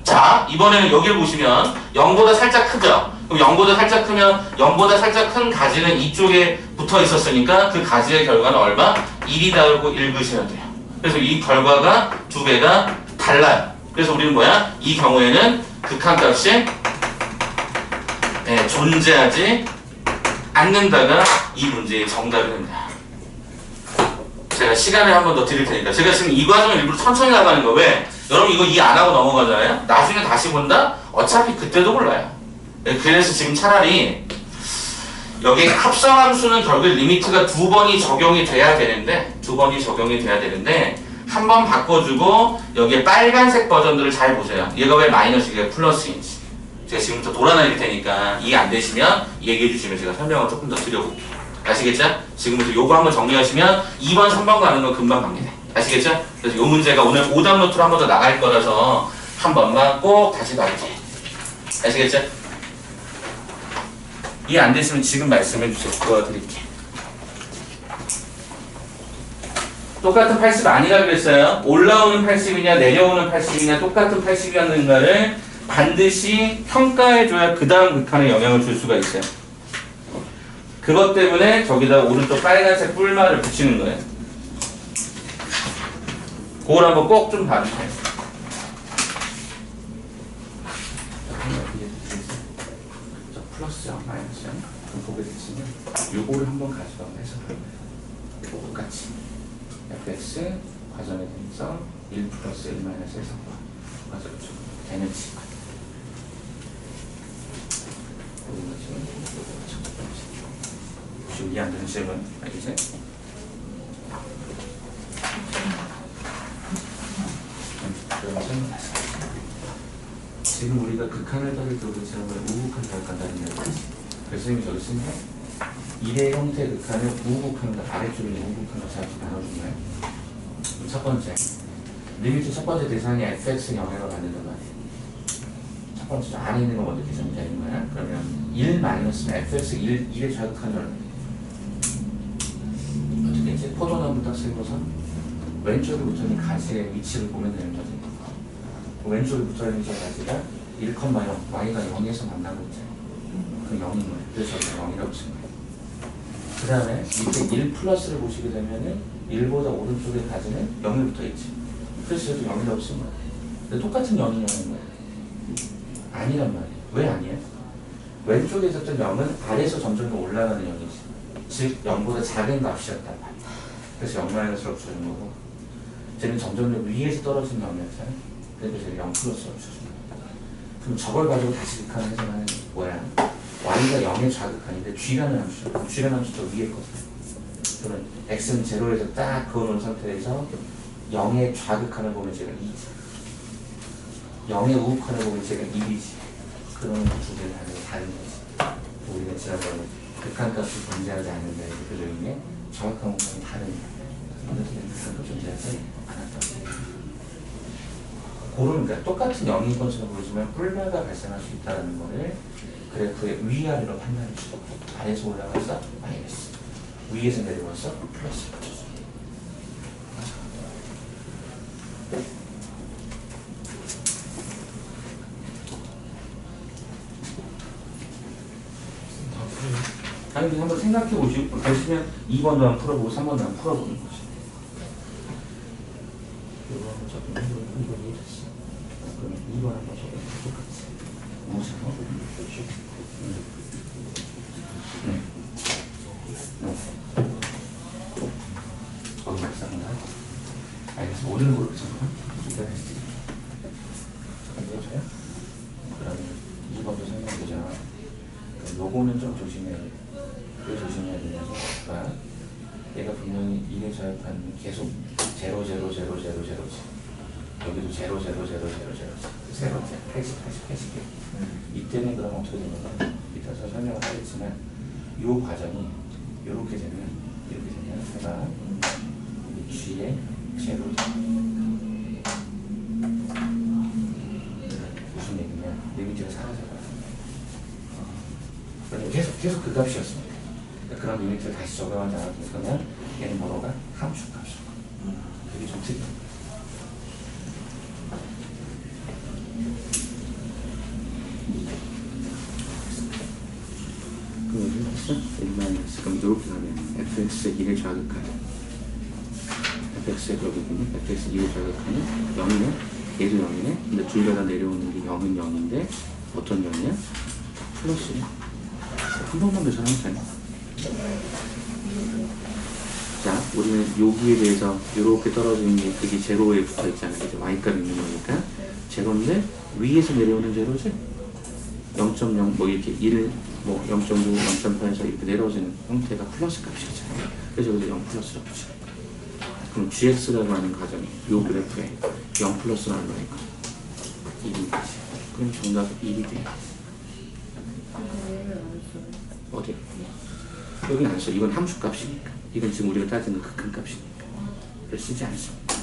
자, 이번에는 여기를 보시면 0보다 살짝 크죠? 그럼 0보다 살짝 크면 0보다 살짝 큰 가지는 이쪽에 붙어 있었으니까 그 가지의 결과는 얼마? 1이다고 읽으셔야 돼요. 그래서 이 결과가 두 배가 달라요. 그래서 우리는 뭐야? 이 경우에는 극한값이 존재하지 않는다가 이 문제의 정답이 됩니다. 제가 시간을 한 번 더 드릴 테니까 제가 지금 이 과정을 일부러 천천히 나가는 거 왜? 여러분 이거 이해 안 하고 넘어가잖아요? 나중에 다시 본다? 어차피 그때도 몰라요. 그래서 지금 차라리 여기 합성함수는 결국 리미트가 2번이 적용이 돼야 되는데 한 번 바꿔주고 여기에 빨간색 버전들을 잘 보세요. 얘가 왜 마이너스이고 플러스인지 제가 지금부터 돌아다닐 테니까 이해 안 되시면 얘기해 주시면 제가 설명을 조금 더 드려볼게요. 아시겠죠? 지금부터 요거 한번 정리하시면 2번, 3번 가는 거 금방 갑니다. 아시겠죠? 그래서 요 문제가 오늘 오답 노트로 한 번 더 나갈 거라서 한 번만 꼭 다시 봐주세요. 아시겠죠? 이해 안 되시면 지금 말씀해 주세요. 도와드릴게요. 똑같은 80 아니라 그랬어요. 올라오는 80이냐 내려오는 80이냐 똑같은 80이었는가를 반드시 평가해줘야 그 다음 극한에 영향을 줄 수가 있어요. 그것 때문에 저기다 오른쪽 빨간색 뿔말을 붙이는 거예요. 그걸 한번 꼭 좀 봐주세요. 플러스요? 마이너스요? 그럼 보게 되시면 요거를 한번 가져가면 해석을 해요. 똑같이 fx 과정의 대입성 1 플러스 1 마이너스 1성과 과정을 좀 대면치 지금 이해 안 되는 질문 알겠어요? 지금 우리가 극한을 따를 때 우리 지난번에 우극한 따를 간다는 이야기지. 그래서 선생님이 저기 쓴 게 1의 형태의 극한을 우극한과 아래쪽에 있는 우극한과 잘 나눠주나요? 첫 번째 리미트 첫 번째 대상이 fx 영향을 받는단 말이에요. 첫 번째 안에 있는 거 먼저 계산되는 거야. 그러면 1 마이너스는 fx 1의 좌극한 줄 알아요. 어떻게 이제 포도나무 딱 쓰고서 왼쪽에 붙어있는 가지의 위치를 보면 되는 거지. 왼쪽에 붙어있는 저 가지가 1,0 y가 0에서 만나고 있잖아요. 그럼 0인 거예요. 그래서 0이라고 쓴 거예요. 그 다음에 밑에 1 플러스를 보시게 되면은 1보다 오른쪽에 가지는 0이 붙어있지. 그래서 여기 0이라고 쓴 거예요. 근데 똑같은 0인 거예요. 아니란 말이에요. 왜 아니에요? 왼쪽에 있었던 0은 아래에서 점점 더 올라가는 0이지. 즉 0보다 작은 값이었단 말이에요. 그래서 0-를 붙여준 거고 쟤는 점점 더 위에서 떨어진 0이었잖아요. 그래서 제가 0 플러스로 붙여준 거예요. 그럼 저걸 가지고 다시 극한을 해석하는 게 뭐야? y가 0의 좌극한인데 g라는 함수죠. g라는 함수 저 위에 거든요. 그러면 x는 0에서 딱 그어놓은 상태에서 0의 좌극한을 보면 제가 2지. 0의 우극한을 보면 제가 1이지. 그러면 두 개를 다른 거지. 우리가 지난번에 극한값이 존재하지 않는다. 그 요인에 정확한 우극한이 다른 거예요. 극한값이 존재하지 않았다고. 그러니까 똑같은 0인 것처럼 보이지만 뿔마가 발생할 수 있다는 거를 그래프의 위아래로 판단해 주고 아래에서 올라가서 마이너스 위에서 내려와서 플러스 붙여줘. 아니, 한번 생각해 보시고, 되시면 2번도 한번 풀어보고 3번도 한번 풀어보는 거지. 이거 한번 적으면 2번 이해됐어. 그러면 2번 한번 적으면 똑같이. 무서워? 거기 말씀인가? 알겠어. 오늘 모르겠지만 기다렸지. 이해줘요? 그러면 2번도 설명되잖아. 요거는 좀 조심해야 돼. 왜 조심해야 되냐면, 얘가 분명히 1의 좌표는 계속 0, 0, 0, 0, 0, 0지. 여기도 0, 0, 0, 0, 0, 0지. 0, 80, 80, 80. 이때는 그럼 어떻게 되는 거야? 이따서 설명을 하겠지만, 이 과정이 이렇게 되면, 해봐. G의 제로다. 무슨 얘기냐? 리미트가 사라져요. 계속 그 값이었습니다. 그런 리미트를 다시 적용하지 않았으면 얘는 뭐로가? 함수 값으로. 그게 좀 특이합니다. 그럼 여기 했어? A-. 그럼 이렇게 가면 fx의 1을 좌극하는 fx의 여기군요. fx의 1을 좌극하는 0이네? 얘도 0이네? 근데 둘 다 내려오는 게 0은 0인데 어떤 0이야? 플러스야. 한 번만 더 설명해 되나? 자, 우리는 여기에 대해서 이렇게 떨어지는 게 그게 제로에 붙어 있잖아요. 이제 y값이 있는 거니까 제로인데 위에서 내려오는 제로지? 0.0 뭐 이렇게 1 뭐 0.9, 0.8에서 이렇게 내려오는 형태가 플러스 값이잖아요. 그래서 여기서 0 플러스로 붙여요. 그럼 gx라고 하는 가정이 요 그래프에 0 플러스는 얼마니까? 1이 되지. 그럼 정답은 1이 돼요. 어디야? 여기는 안 써. 이건 함수 값이니까. 이건 지금 우리가 따지는 극한 값이니까. 그래서 쓰지 않습니다.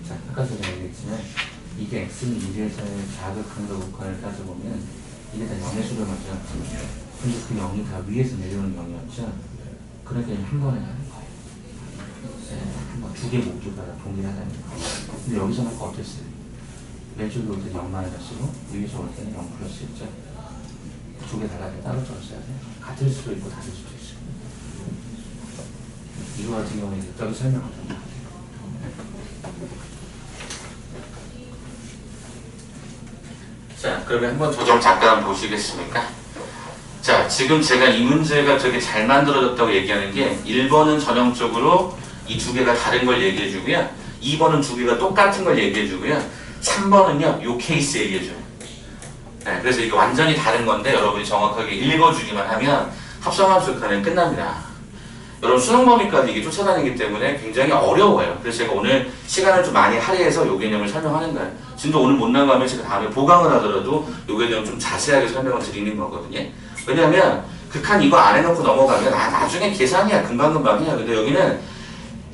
자, 아까 전에 얘기했지만 이게 x는 1에서의 자극한 거국한을 따져보면 이게 다 0의 수를 맞죠? 근데 그 0이 다 위에서 내려오는 0이었죠? 그러니까 한 번에 가는 거예요. 두 개 모두가 동일하다는 거예요. 근데 여기서는 어땠어요? 왼쪽에 올 때는 0 마이너스고 위에서 올 때는 0 플러스였죠? 두 개 다 따로 떨어져야 돼요. 같을 수도 있고 다를 수도 있어요. 이거 같은 경우는 이제 여기 설명을 좀 해요. 자, 그러면 한번 조정 잠깐 보시겠습니까? 자, 지금 제가 이 문제가 되게 잘 만들어졌다고 얘기하는 게 1번은 전형적으로 이 두 개가 다른 걸 얘기해 주고요. 2번은 두 개가 똑같은 걸 얘기해 주고요. 3번은요, 요 케이스 얘기해 줘요. 네, 그래서 이게 완전히 다른 건데 여러분이 정확하게 읽어주기만 하면 합성함수 간에 끝납니다. 여러분 수능 범위까지 이게 쫓아다니기 때문에 굉장히 어려워요. 그래서 제가 오늘 시간을 좀 많이 할애해서 요 개념을 설명하는 거예요. 진도 오늘 못 나가면 제가 다음에 보강을 하더라도 요 개념을 좀 자세하게 설명을 드리는 거거든요. 왜냐하면 극한 이거 안 해놓고 넘어가면 나중에 계산이야. 금방금방 해요. 근데 여기는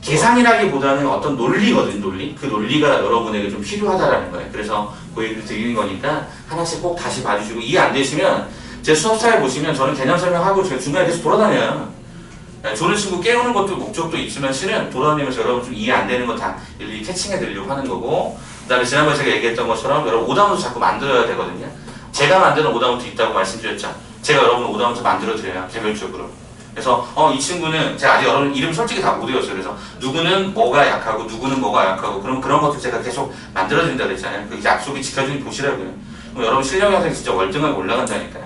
계산이라기보다는 어떤 논리거든, 논리. 그 논리가 여러분에게 좀 필요하다라는 거예요. 그래서 그 얘기를 드리는 거니까 하나씩 꼭 다시 봐주시고 이해 안 되시면 제 수업사에 보시면 저는 개념 설명하고 제가 중간에 계속 돌아다녀요. 조는 친구 깨우는 것도 목적도 있지만 실은 돌아다니면서 여러분 좀 이해 안 되는 거 다 일일이 캐칭해 드리려고 하는 거고, 그 다음에 지난번에 제가 얘기했던 것처럼 여러분 오답노트 자꾸 만들어야 되거든요. 제가 만드는 오답노트 있다고 말씀드렸죠. 제가 여러분 오답노트 만들어 드려요. 개별적으로. 그래서 이 친구는 제가 아직 여러분 이름 솔직히 다 못 외웠어요. 그래서 누구는 뭐가 약하고 누구는 뭐가 약하고 그런 것들 제가 계속 만들어 드린다 그랬잖아요. 그 약속이 지켜주니 보시라고요. 그럼 여러분 실력 영상 진짜 월등하게 올라간다니까요.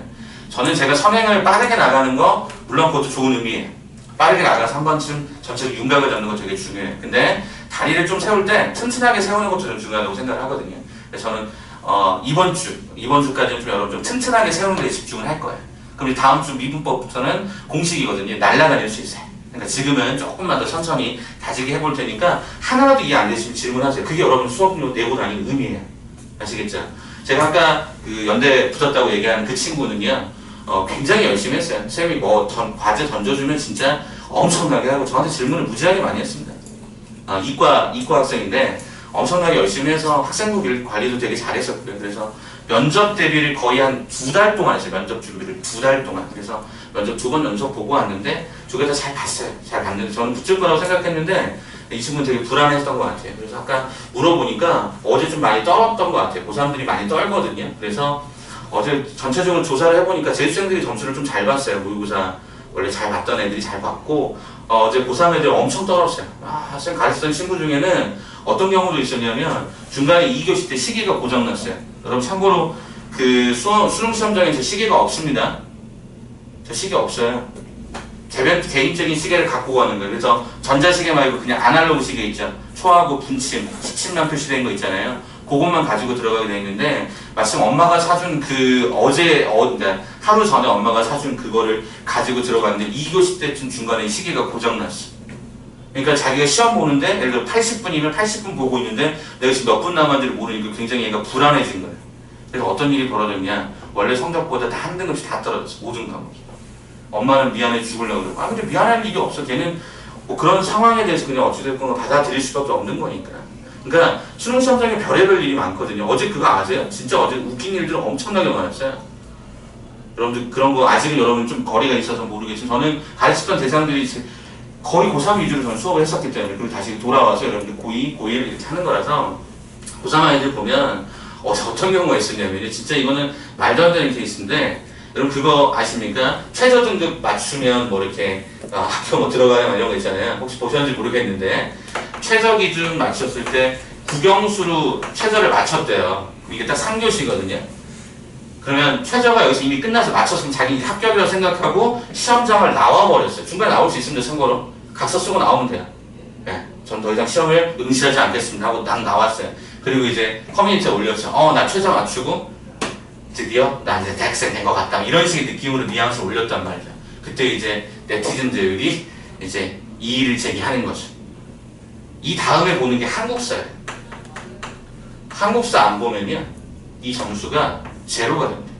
저는 제가 선행을 빠르게 나가는 거 물론 그것도 좋은 의미예요. 빠르게 나가서 한 번쯤 전체적 윤곽을 잡는 거 되게 중요해요. 근데 다리를 좀 세울 때 튼튼하게 세우는 것도 좀 중요하다고 생각을 하거든요. 그래서 저는 이번 주까지는 좀 여러분 좀 튼튼하게 세우는 데 집중을 할 거예요. 그럼 다음 주 미분법부터는 공식이거든요. 날라다닐 수 있어요. 그러니까 지금은 조금만 더 천천히 다지게 해볼 테니까 하나라도 이해 안 되시면 질문하세요. 그게 여러분 수업료 내고 다니는 의미예요. 아시겠죠? 제가 아까 그 연대 붙었다고 얘기하는 그 친구는요. 굉장히 열심히 했어요. 쌤이 과제 던져주면 진짜 엄청나게 하고 저한테 질문을 무지하게 많이 했습니다. 이과 학생인데 엄청나게 열심히 해서 학생부 관리도 되게 잘했었고요. 그래서 면접 대비를 거의 한 2달 동안 했어요. 면접 준비를 2달 동안. 그래서 면접 2번 연속 보고 왔는데 두 개 다 잘 봤어요. 잘 봤는데 저는 붙을 거라고 생각했는데 이 친구는 되게 불안했던 것 같아요. 그래서 아까 물어보니까 어제 좀 많이 떨었던 것 같아요. 고3들이 많이 떨거든요. 그래서 어제 전체적으로 조사를 해보니까 재수생들이 점수를 좀 잘 봤어요. 모의고사 원래 잘 봤던 애들이 잘 봤고 어제 고3 애들 엄청 떨었어요. 쌤 가르치던 친구 중에는 어떤 경우도 있었냐면 중간에 2교시 때 시계가 고장났어요. 여러분 참고로 그 수능 시험장에 제 시계가 없습니다. 저 시계 없어요. 개인적인 시계를 갖고 가는 거예요. 그래서 전자시계 말고 그냥 아날로그 시계 있죠. 초하고 분침, 시침만 표시된 거 있잖아요. 그것만 가지고 들어가게 돼 있는데 마침 엄마가 사준 그러니까 하루 전에 엄마가 사준 그거를 가지고 들어갔는데 2교시 때쯤 중간에 시계가 고장났어. 그러니까 자기가 시험 보는데 예를 들어 80분이면 80분 보고 있는데 내가 지금 몇 분 남았는지를 모르니까 굉장히 얘가 불안해진 거예요. 그래서 어떤 일이 벌어졌냐. 원래 성적보다 다 한 등급씩 다 떨어졌어. 모든 과목이. 엄마는 미안해 죽으려고 그러고 근데 미안할 일이 없어. 걔는 뭐 그런 상황에 대해서 그냥 어찌됐건 받아들일 수밖에 없는 거니까. 그러니까 수능 시험장에 별의별 일이 많거든요. 어제 그거 아세요? 진짜 어제 웃긴 일들 엄청나게 많았어요. 여러분들 그런 거 아직은 여러분 좀 거리가 있어서 모르겠지만 저는 가르쳤던 대상들이 거의 고3 위주로 저는 수업을 했었기 때문에 그리고 다시 돌아와서 여러분들 고2, 고1 이렇게 하는 거라서 고3 아이들 보면 어떤 경우가 있었냐면 진짜 이거는 말도 안 되는 케이스인데 여러분 그거 아십니까? 최저 등급 맞추면 뭐 이렇게 학교 뭐 들어가야 이런 거 있잖아요. 혹시 보셨는지 모르겠는데 최저 기준 맞췄을 때 국영수로 최저를 맞췄대요. 이게 딱 3교시거든요. 그러면 최저가 여기서 이미 끝나서 맞췄으면 자기 합격이라고 생각하고 시험장을 나와버렸어요. 중간에 나올 수 있습니다. 참고로 각서 쓰고 나오면 돼요. 네, 전 더 이상 시험을 응시하지 않겠습니다 하고 딱 나왔어요. 그리고 이제 커뮤니티에 올렸죠. 나 최저 맞추고 드디어 나 이제 대학생 된 것 같다. 이런 식의 느낌으로 뉘앙스를 올렸단 말이죠. 그때 이제 네티즌들이 이제 이의를 제기하는 거죠. 이 다음에 보는 게 한국사예요. 한국사 안 보면요. 이 점수가 제로가 됩니다.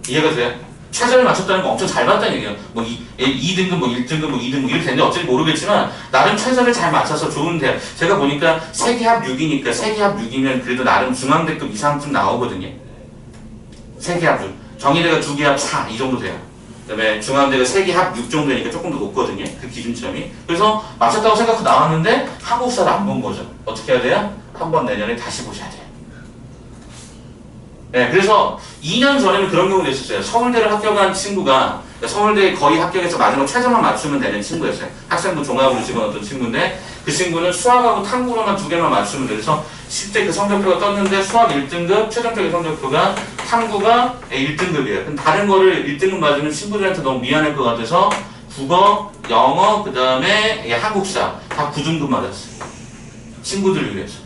이해가 돼요? 최저를 맞췄다는 건 엄청 잘 맞다는 얘기예요. 뭐 2등급, 뭐 1등급, 뭐 2등급 이렇게 되는데 어쩔지 모르겠지만 나름 최저를 잘 맞춰서 좋은데 제가 보니까 세계합 6이니까 세계합 6이면 그래도 나름 중앙대급 이상쯤 나오거든요. 세계합 6. 정의대가 2개합 4 이 정도 돼요. 그다음에 중앙대가 세계합 6 정도니까 조금 더 높거든요. 그 기준점이. 그래서 맞췄다고 생각하고 나왔는데 한국사를 안 본 거죠. 어떻게 해야 돼요? 한번 내년에 다시 보셔야 돼요. 네, 그래서 2년 전에는 그런 경우도 있었어요. 서울대를 합격한 친구가 서울대 거의 합격해서 마지막 최저만 맞추면 되는 친구였어요. 학생부 종합으로 집어넣었던 친구인데 그 친구는 수학하고 탐구로만 2개만 맞추면 돼서 실제 그 성적표가 떴는데 수학 1등급, 최종적인 성적표가 탐구가 1등급이에요. 다른 거를 1등급 맞으면 친구들한테 너무 미안할 것 같아서 국어, 영어, 그 다음에 한국사 다 9등급 맞았어요. 친구들을 위해서.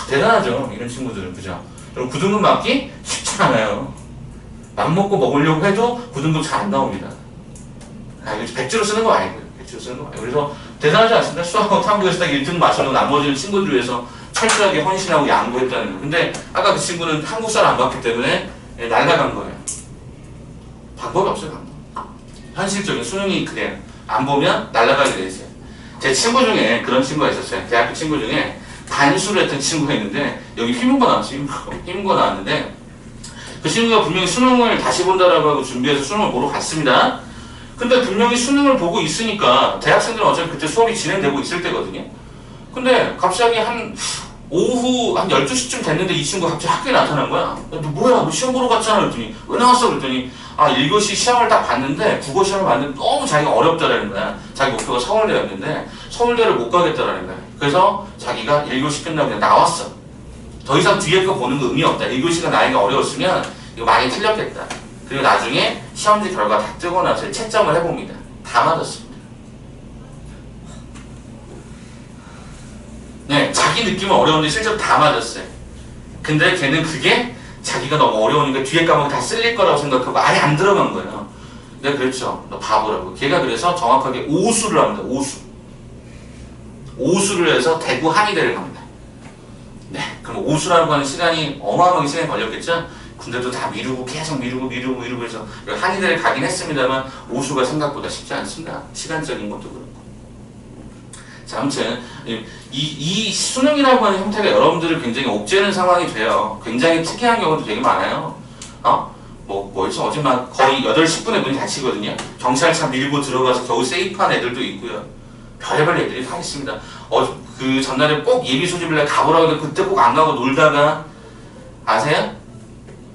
대단하죠. 이런 친구들은. 그죠? 9등급 맞기 쉽지 않아요. 맘먹고 먹으려고 해도 9등급 잘 안 나옵니다. 이거 백지로 쓰는 거 아니고요. 백지로 쓰는 거 아니고요. 그래서 대단하지 않습니까? 수학하고 탐구에서 딱 1등 맞춰놓은 나머지는 친구들 위해서 철저하게 헌신하고 양보했다는 거예요. 근데 아까 그 친구는 한국사를 안 봤기 때문에 날아간 거예요. 방법이 없어요. 방법. 현실적인 수능이 그래요. 안 보면 날아가게 돼 있어요. 제 친구 중에 그런 친구가 있었어요. 대학교 친구 중에 반수를 했던 친구가 있는데 여기 휘문고 나왔어요. 휘문고 나왔는데 그 친구가 분명히 수능을 다시 본다라고 하고 준비해서 수능을 보러 갔습니다. 근데 분명히 수능을 보고 있으니까 대학생들은 어차피 그때 수업이 진행되고 있을 때거든요. 근데 갑자기 한 오후 한 12시쯤 됐는데 이 친구가 갑자기 학교에 나타난 거야. 야, 너 뭐야? 너 시험 보러 갔잖아. 그랬더니 왜 나왔어? 그랬더니 1교시 시험을 딱 봤는데 국어 시험을 봤는데 너무 자기가 어렵다라는 거야. 자기 목표가 서울대였는데 서울대를 못 가겠다라는 거야. 그래서 자기가 1교시 끝나고 그냥 나왔어. 더 이상 뒤에 거 보는 거 의미 없다. 1교시가 나이가 어려웠으면 이거 많이 틀렸겠다. 그리고 나중에 시험지 결과 다 뜨고 나서 채점을 해봅니다. 다 맞았습니다. 네, 자기 느낌은 어려운데 실제로 다 맞았어요. 근데 걔는 그게 자기가 너무 어려우니까 뒤에 과목이 다 쓸릴 거라고 생각하고 아예 안 들어간 거예요. 내가 그랬죠. 너 바보라고. 걔가 그래서 정확하게 오수를 합니다. 오수. 오수를 해서 대구 한의대를 갑니다. 네, 그럼 오수라고 하는 시간이 어마어마하게 시간이 걸렸겠죠? 근데도 다 미루고 계속 미루고 해서 한의대를 가긴 했습니다만 오수가 생각보다 쉽지 않습니다. 시간적인 것도 그렇고. 자, 아무튼 이 수능이라고 하는 형태가 여러분들을 굉장히 옥죄는 상황이 돼요. 굉장히 특이한 경우도 되게 많아요. 뭐였어? 어제 막 거의 8시 10분에 문이 닫히거든요. 경찰차 밀고 들어가서 겨우 세이프한 애들도 있고요. 별의별 애들이 다 있습니다. 그 전날에 꼭 예비 소집일날 가보라고 해도 그때 꼭 안 가고 놀다가 아세요?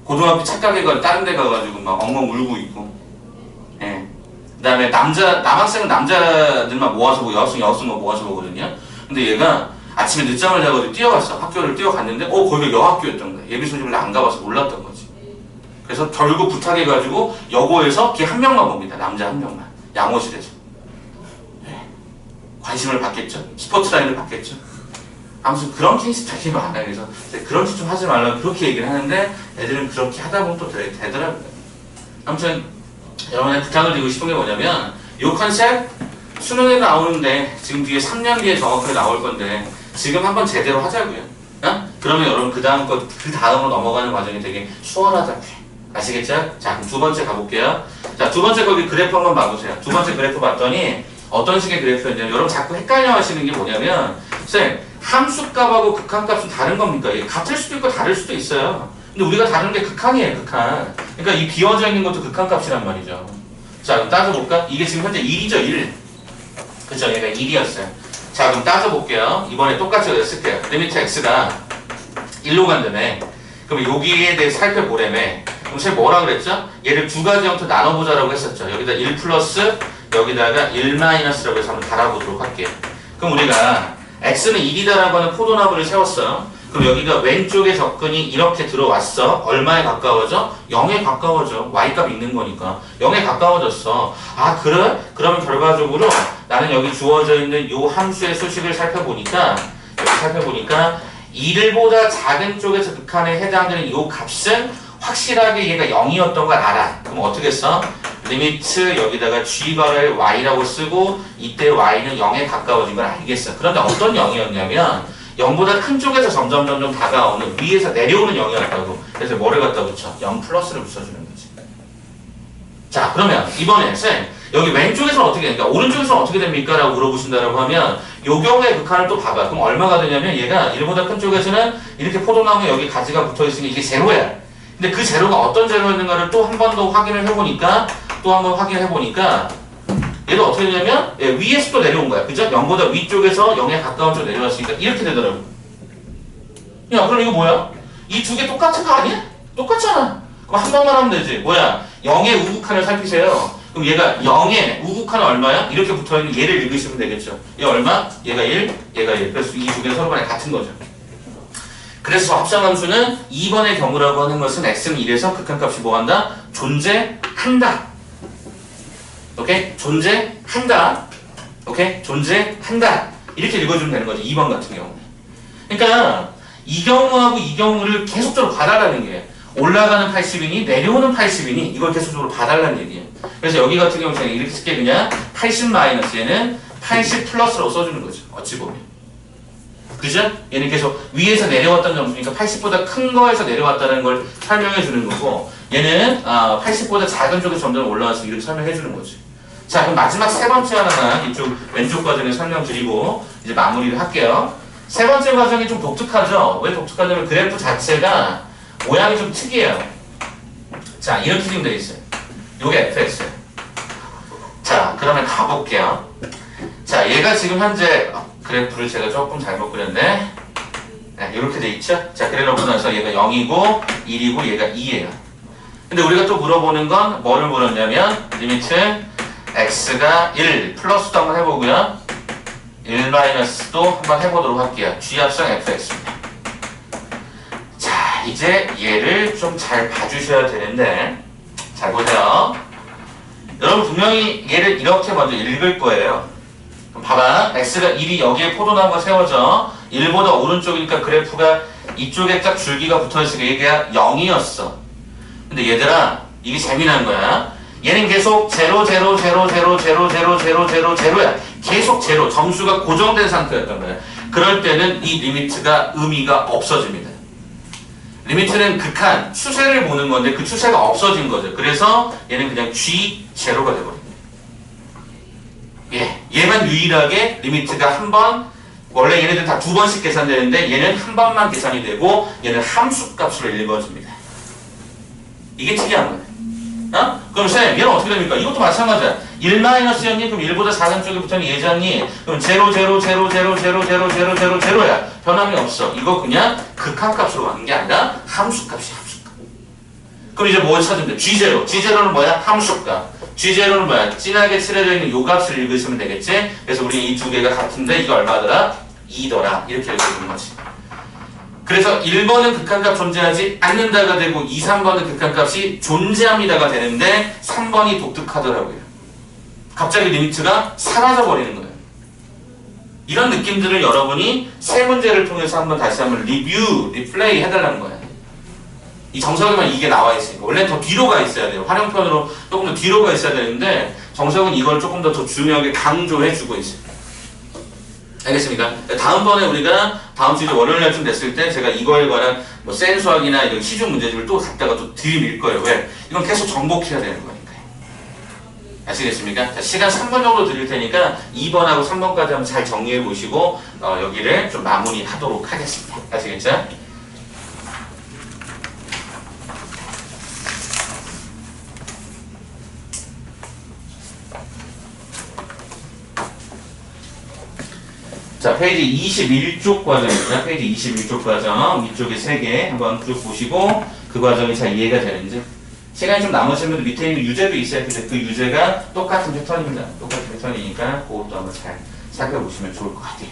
고등학교 착각에 가 다른 데 가가지고 막 엉엉 울고 있고. 예. 그 다음에 남학생은 남자들만 모아서 여학생만 모아서 보거든요. 근데 얘가 아침에 늦잠을 자가지고 뛰어갔어. 학교를 뛰어갔는데 거기가 여학교였던 거야. 예비 소집을 안 가봐서 몰랐던 거지. 그래서 결국 부탁해가지고 여고에서 걔 한 명만 봅니다. 남자 한 명만. 양호실에서. 네. 관심을 받겠죠. 스포트 라인을 받겠죠. 아무튼 그런 케이스 되게 많아요. 그래서 그런 짓 좀 하지 말라고 그렇게 얘기를 하는데 애들은 그렇게 하다 보면 또 되더라고요. 아무튼 여러분의 부탁을 드리고 싶은 게 뭐냐면 이 컨셉 수능에 나오는데 지금 뒤에 3년 뒤에 정확하게 나올 건데 지금 한번 제대로 하자고요. 그러면 여러분 그 다음으로 넘어가는 과정이 되게 수월하다고요. 아시겠죠? 자, 그럼 두 번째 가볼게요. 자, 두 번째 거기 그래프 한번 봐보세요. 두 번째 그래프 봤더니 어떤 식의 그래프였냐면 여러분 자꾸 헷갈려 하시는 게 뭐냐면 쌤, 함수값하고 극한값은 다른 겁니까? 같을 수도 있고 다를 수도 있어요. 근데 우리가 다른 게 극한이에요, 극한. 그러니까 이 비워져 있는 것도 극한값이란 말이죠. 자, 그럼 따져볼까? 이게 지금 현재 1이죠, 1. 그쵸? 얘가 1이었어요. 자, 그럼 따져볼게요. 이번에 똑같이 쓸게요. 리미트 x가 1로 간다며. 그럼 여기에 대해 살펴보래매. 그럼 쌤 뭐라 그랬죠? 얘를 두 가지 형태 나눠보자라고 했었죠. 여기다 1 플러스, 여기다가 1 마이너스라고 해서 한번 달아보도록 할게요. 그럼 우리가 x는 1이다라고 하는 포도나무를 세웠어요. 그럼 여기가 왼쪽에 접근이 이렇게 들어왔어. 얼마에 가까워져? 0에 가까워져. y값 있는 거니까. 0에 가까워졌어. 아, 그래? 그러면 결과적으로 나는 여기 주어져 있는 요 함수의 수식을 살펴보니까 1보다 작은 쪽에서 극한에 해당되는 요 값은 확실하게 얘가 0이었던 걸 알아. 그럼 어떻게 써? 리미트 여기다가 g괄호 y라고 쓰고 이때 y는 0에 가까워진 걸 알겠어. 그런데 어떤 0이었냐면 0보다 큰 쪽에서 점점 다가오는 위에서 내려오는 0이었다고. 그래서 뭐를 갖다 붙여? 0 플러스를 붙여주는 거지. 자, 그러면 이번에 쌤 여기 왼쪽에서는 어떻게 됩니까? 오른쪽에서는 어떻게 됩니까? 라고 물어보신다고 하면 요 경우의 극한을 또 봐봐. 그럼 얼마가 되냐면 얘가 1보다 큰 쪽에서는 이렇게 포도나무에 여기 가지가 붙어있으니 이게 제로야. 근데 그 제로가 어떤 제로였는가를 또 한 번 더 확인을 해보니까 얘도 어떻게 되냐면 위에서 또 내려온 거야. 그죠? 0보다 위쪽에서 0에 가까운 쪽 내려왔으니까 이렇게 되더라고. 야, 그럼 이거 뭐야? 이 두 개 똑같은 거 아니야? 똑같잖아. 그럼 한 번만 하면 되지. 뭐야? 0의 우극한을 살피세요. 그럼 얘가 0의 우극한은 얼마야? 이렇게 붙어있는 얘를 읽으시면 되겠죠. 얘 얼마? 얘가 1, 얘가 1. 그래서 이 두 개는 서로 간에 같은 거죠. 그래서 합성함수는 2번의 경우라고 하는 것은 x는 1에서 극한값이 뭐한다? 존재한다. 오케이? 존재한다. 오케이? 존재한다. 이렇게 읽어주면 되는 거죠. 2번 같은 경우는. 그러니까 이 경우하고 이 경우를 계속적으로 봐달라는 게 올라가는 80이니 내려오는 80이니 이걸 계속적으로 봐달라는 얘기예요. 그래서 여기 같은 경우는 이렇게 쓸게 그냥 80 마이너스 얘는 80 플러스라고 써주는 거죠. 어찌 보면. 그죠? 얘는 계속 위에서 내려왔다는 점수니까 80보다 큰 거에서 내려왔다는 걸 설명해 주는 거고 얘는 80보다 작은 쪽에서 점점 올라와서 이렇게 설명해 주는 거지. 자, 그럼 마지막 세 번째 하나만 이쪽 왼쪽 과정에 설명드리고 이제 마무리를 할게요. 세 번째 과정이 좀 독특하죠? 왜 독특하냐면 그래프 자체가 모양이 좀 특이해요. 자, 이렇게 지금 되어 있어요. 요게 fx예요. 자, 그러면 가볼게요. 자, 얘가 지금 현재 그래프를 제가 조금 잘못 그렸네. 네, 이렇게 돼 있죠? 자, 그래 놓고 나서 얘가 0이고 1이고 얘가 2예요. 근데 우리가 또 물어보는 건 뭐를 물었냐면 리미트 x가 1 플러스도 한번 해보고요. 1 마이너스도 한번 해보도록 할게요. g합성 fx입니다. 자, 이제 얘를 좀 잘 봐주셔야 되는데 잘 보세요. 여러분 분명히 얘를 이렇게 먼저 읽을 거예요. 봐봐. x가 1이 여기에 포도나무가 세워져. 1보다 오른쪽이니까 그래프가 이쪽에 딱 줄기가 붙어있으니까 얘가 0이었어. 근데 얘들아, 이게 재미난 거야. 얘는 계속 0, 0, 0, 0, 0, 0, 0, 0, 0, 0, 0야. 계속 제로. 점수가 고정된 상태였던 거야. 그럴 때는 이 리미트가 의미가 없어집니다. 리미트는 극한, 추세를 보는 건데 그 추세가 없어진 거죠. 그래서 얘는 그냥 G0가 돼버립니다. 예, 얘만 유일하게 리미트가 한 번, 원래 얘네들 다 두 번씩 계산되는데 얘는 한 번만 계산이 되고 얘는 함수값으로 읽어줍니다. 이게 특이한 거예요. 어? 그럼 쌤, 얘는 어떻게 됩니까? 이것도 마찬가지야. 1-였니? 그럼 1보다 작은 쪽에 붙으면 예잖니? 그럼 0, 0, 0, 0, 0, 0, 0, 0, 0, 0야. 변함이 없어. 이거 그냥 극한값으로 가는 게 아니라 함수값이야, 함수값. 그럼 이제 뭐 찾으면 돼? G0. G0는 뭐야? 함수값. G0는 뭐야? 진하게 칠해져 있는 요 값을 읽으시면 되겠지? 그래서 우리 이 두 개가 같은데 이거 얼마더라? 2더라. 이렇게 읽어주는 거지. 그래서 1번은 극한값 존재하지 않는다가 되고 2, 3번은 극한값이 존재합니다가 되는데 3번이 독특하더라고요. 갑자기 리미트가 사라져버리는 거예요. 이런 느낌들을 여러분이 세 문제를 통해서 한번 다시 한번 리뷰, 리플레이 해달라는 거예요. 이 정석에만 이게 나와 있으니까. 원래는 더 뒤로 가 있어야 돼요. 활용편으로 조금 더 뒤로 가 있어야 되는데 정석은 이걸 조금 더 중요하게 강조해주고 있어요. 알겠습니까? 다음번에 우리가 다음 주 월요일날쯤 됐을 때 제가 이거에 관한 뭐 센수학이나 이런 시중 문제집을 또 갖다가 또 들이밀 거예요. 왜? 이건 계속 정복해야 되는 거니까요. 아시겠습니까? 자, 시간 3분 정도 드릴 테니까 2번하고 3번까지 한번 잘 정리해 보시고 여기를 좀 마무리하도록 하겠습니다. 아시겠죠? 자, 페이지 21쪽 과정입니다. 페이지 21쪽 과정 위쪽에 3개 한번 쭉 보시고 그 과정이 잘 이해가 되는지. 시간이 좀 남으신 분들 밑에 있는 유제도 있어야 되는데 그 유제가 똑같은 패턴입니다. 똑같은 패턴이니까 그것도 한번 잘 살펴보시면 좋을 것 같아요.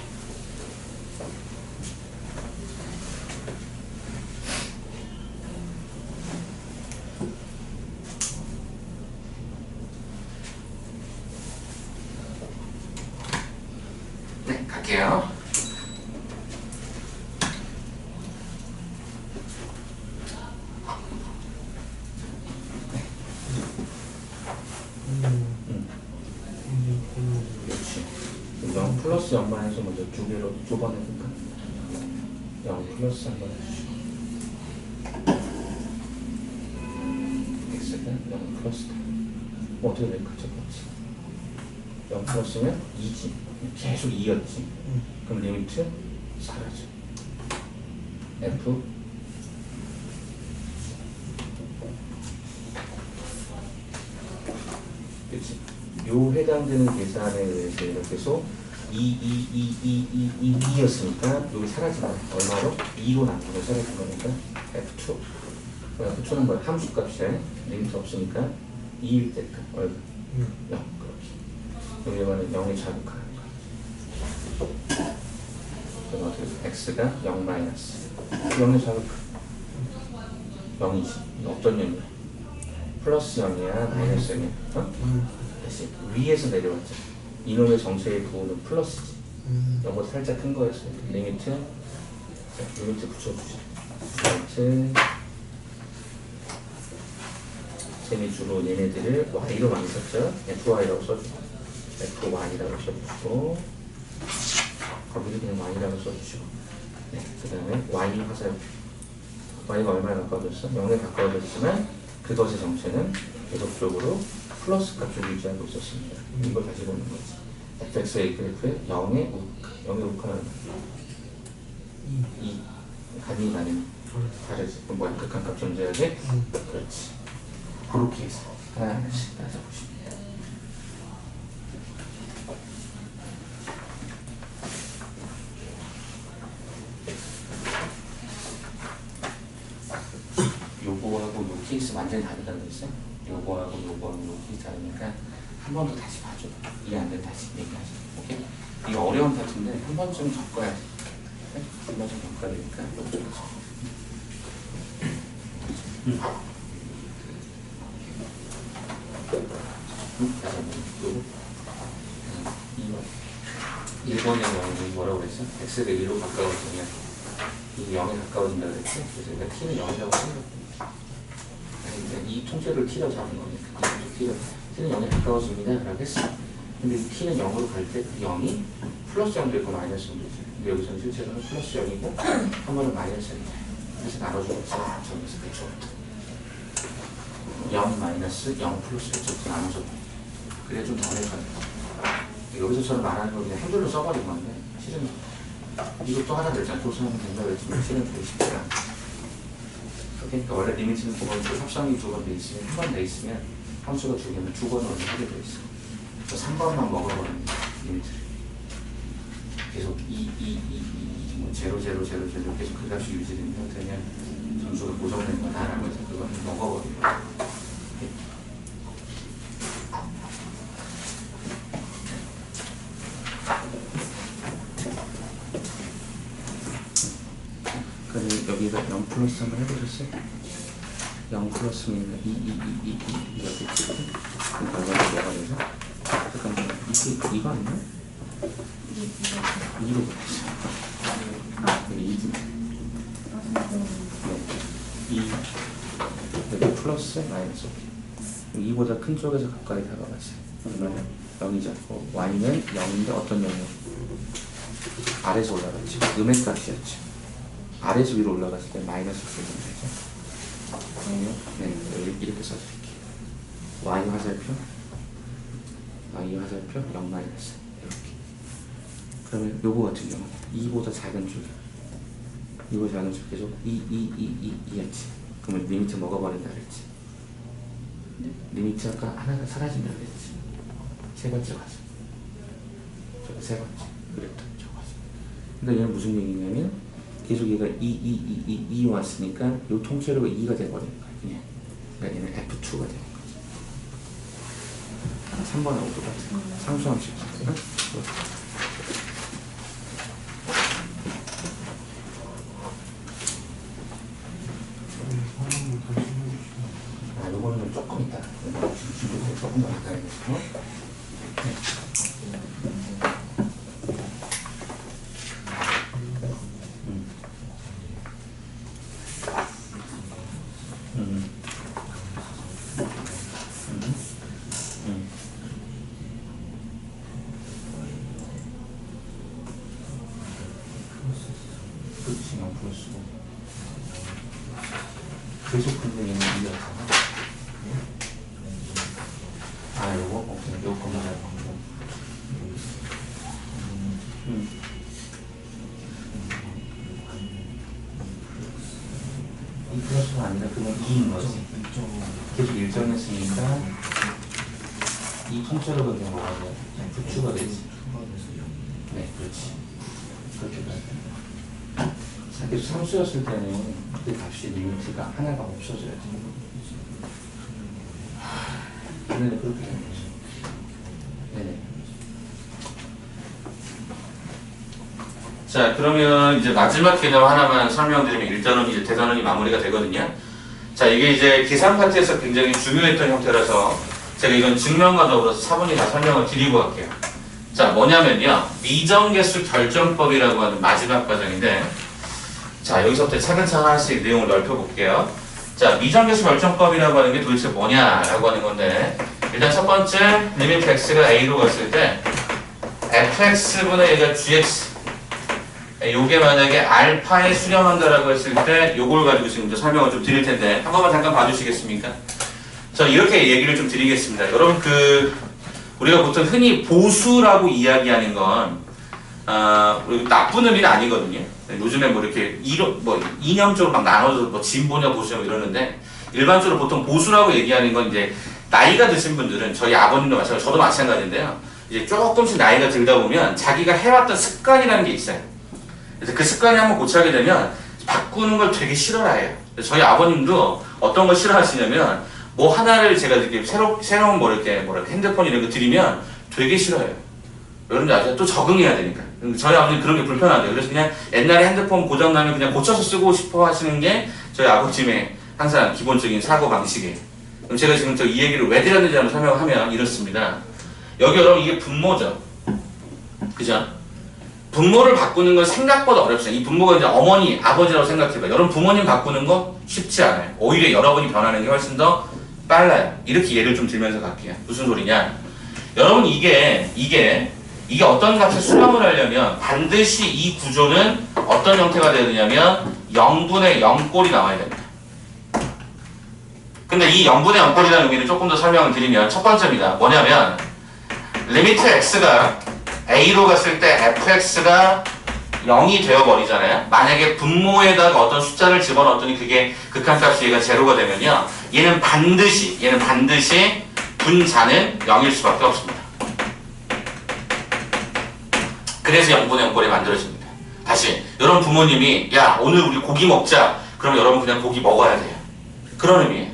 네, 갈게요. 그렇지. 0 플러스 0만 해서 먼저 두 개로 두 번 해볼까? 0 플러스 한번 해주시고 x가 0 플러스다. 어떻게 될까? 첫 번째 0 플러스면 2지. 계속 2였지. 그럼 리미트 사라져. f 그치? 요 해당되는 계산에 의해서 이렇게 해서 2였으니까 여기 사라진 거야. 얼마로? 2로 나누면 사라진 거니까 f2. f2는 뭐야? 함수값이야. 리미트 없으니까 2일 때까 얼마? 0. 그렇게. 여기 말은 0에 자극하는 거야. 그럼 어떻게 해서 x가 0 마이너스 0에 자극 0이지. 어떤 0이야? 플러스 0이야? 마이너스 0이야? 어? 다시 위에서 내려왔죠. 이놈의 정체의 부호는 플러스지. 요거 살짝 큰 거였어요. 리미트. 자, 리미트 붙여주죠. 리미트. 쌤이 주로 얘네들을 y로 많이 썼죠. fy라고 써주고 fy라고 써주시고 거기도 그냥 y라고 써주시고 네, 그 다음에 y 화살표. y가 얼마나 가까워졌어? 0에 가까워졌지만 그것의 정체는 계속적으로 플러스 값을 유지하고 있었습니다. 이걸 다시 보는 거지. fx의 그래프에 0의 우카는 2 간이 나는 다르지. 그럼 뭐야? 극한값 존재하게? 그렇지. 그렇게 해서 하나씩 따져보십니다. 요거하고 요 케이스 완전히 다르다고 했어요. 요거하고 요 케이스 다르니까 한 번 더 다시 봐줘. 이해 안 되면 다시 얘기하자. 오케이? 이거 어려운 파트인데 한 번쯤 겪어야지. 네? 한 번쯤 겪어야 되니까 요거 1번의 경우는 뭐라고 그랬어? x가 1로 가까워지면 이게 0에 가까워진다 그랬지? 그래서 우리가 t는 0이라고 생각합니다. 이 통째를 t라고 잡은 거니까 t는 0에 가까워집니다 라고 했어. 근데 t는 0으로 갈 때 0이 플러스 0도 있고 마이너스 0도 있어요. 근데 여기서는 실제로는 플러스 0이고 한 번은 마이너스 0이에요. 이렇게 나눠주고 있어요. 저기서 그쪽부터 0 마이너스 0 플러스 이쪽부터 나눠줘. 그게 좀 더 어렵거든요. 여기서 저는 말하는 걸 그냥 행돌로 써버린 건데 실은 이것도 하나 됐잖아. 조사하면 된다고 했지만 실은 되게 쉽지 않아. 그러니까 원래 리미트는 보면 그 합성이 2번 돼 있으면 1번 돼 있으면 함수가 2개면 2번을 하게 돼 있어. 저 3번만 먹어버리는 리미트를 계속 0, 0, 0, 0 계속 그 값이 유지되는 형태면 점수가 고정된 거다라고 해서 그걸 먹어버려요. 여기가 0 플러스 한번 해보셨어요? 0 플러스면 2 이렇게 찍고 그 결과가 뭐가 되죠? 잠깐만 이거 아니야? 2로 바뀌었어. 여기 2죠? 네. 2 여기 플러스 마이너스 2보다 큰 쪽에서 가까이 다가가지. 그러면 0이죠. y는 0인데 어떤 0이요? 아래에서 올라갔지. 음의 값이었지. 아래에서 위로 올라갔을 때 마이너스 쓰면 되죠. 네, 이렇게 써드릴게요. y 화살표 0 마이너스 이렇게. 그러면 요거 같은 경우 2보다 작은 쪽이 이거 작은 쪽 계속 2였지. 그러면 리미트 먹어버린다 그랬지. 리미트 아까 하나가 사라진다 그랬지. 세 번째 가서 저거 세 번째 그랬다 저거 가서. 근데 얘는 무슨 얘기냐면 계속 얘가 2 왔으니까 요 통째로가 2가 돼버리는 거야. 그냥. 그러니까 얘는 F2가 되는 거지. 3번하고 똑같은 거. 상수함식. 요거는 조금 있다. 조금 더 가까이 해서. 계속 근데 얘는 2였잖아. 아, 요거? 오케이. 요거만 할 거고. 이 플러스가 아니라 그냥 2인 거지. 계속 일정했으니까 이 통째로 그게 뭐가 돼? 부추가 되지. 네, 그렇지. 그렇게 가야 돼. 계속 상수였을 때는 그 값이 리미트가 하나가 없어져야 돼. 네, 그렇게 되는 거죠. 네. 자, 그러면 이제 마지막 개념 하나만 설명드리면 일단은 이제 대단원이 마무리가 되거든요. 자, 이게 이제 계산 파트에서 굉장히 중요했던 형태라서 제가 이건 증명과 더불어서 차분히 다 설명을 드리고 갈게요. 자, 뭐냐면요. 미정계수 결정법이라고 하는 마지막 과정인데 자, 여기서부터 차근차근 하나씩 내용을 넓혀볼게요. 자, 미정계수 결정법이라고 하는 게 도대체 뭐냐라고 하는 건데 일단 첫 번째, 리미트 x가 a로 갔을 때 fx분의 얘가 gx 요게 만약에 알파에 수렴한다라고 했을 때 요걸 가지고 지금 이제 설명을 좀 드릴 텐데 한 번만 잠깐 봐주시겠습니까? 저 이렇게 얘기를 좀 드리겠습니다. 여러분 우리가 보통 흔히 보수라고 이야기하는 건 나쁜 의미는 아니거든요. 요즘에 뭐 이렇게 이념적으로 막 나눠서 뭐 진보냐 보수냐 이러는데 일반적으로 보통 보수라고 얘기하는 건 이제 나이가 드신 분들은 저희 아버님도 마찬가지고 저도 마찬가지인데요. 이제 조금씩 나이가 들다 보면 자기가 해왔던 습관이라는 게 있어요. 그래서 그 습관이 한번 고치게 되면 바꾸는 걸 되게 싫어해요. 저희 아버님도 어떤 걸 싫어하시냐면 뭐 하나를 제가 이렇게 새로운 뭐 이렇게 핸드폰 이런 거 드리면 되게 싫어해요. 여러분들 아세요? 또 적응해야 되니까. 저희 아버님 그런 게 불편하대요. 그래서 그냥 옛날에 핸드폰 고장나면 그냥 고쳐서 쓰고 싶어 하시는 게 저희 아버님의 항상 기본적인 사고 방식이에요. 그럼 제가 지금 이 얘기를 왜 드렸는지 한번 설명을 하면 이렇습니다. 여기 여러분 이게 분모죠. 그죠? 분모를 바꾸는 건 생각보다 어렵습니다. 이 분모가 이제 어머니, 아버지라고 생각해봐요. 여러분 부모님 바꾸는 거 쉽지 않아요. 오히려 여러분이 변하는 게 훨씬 더 빨라요. 이렇게 예를 좀 들면서 갈게요. 무슨 소리냐? 여러분 이게 어떤 값에 수렴을 하려면 반드시 이 구조는 어떤 형태가 되야 되냐면 0분의 0꼴이 나와야 됩니다. 근데 이 0분의 0꼴이라는 의미를 조금 더 설명을 드리면 첫 번째입니다. 뭐냐면 리미트 x가 a로 갔을 때 fx가 0이 되어버리잖아요. 만약에 분모에다가 어떤 숫자를 집어넣었더니 그게 극한값이 얘가 제로가 되면요. 얘는 반드시 분자는 0일 수밖에 없습니다. 그래서 0분의 0꼴이 만들어집니다. 다시 여러분 부모님이 야 오늘 우리 고기 먹자. 그럼 여러분 그냥 고기 먹어야 돼요. 그런 의미예요.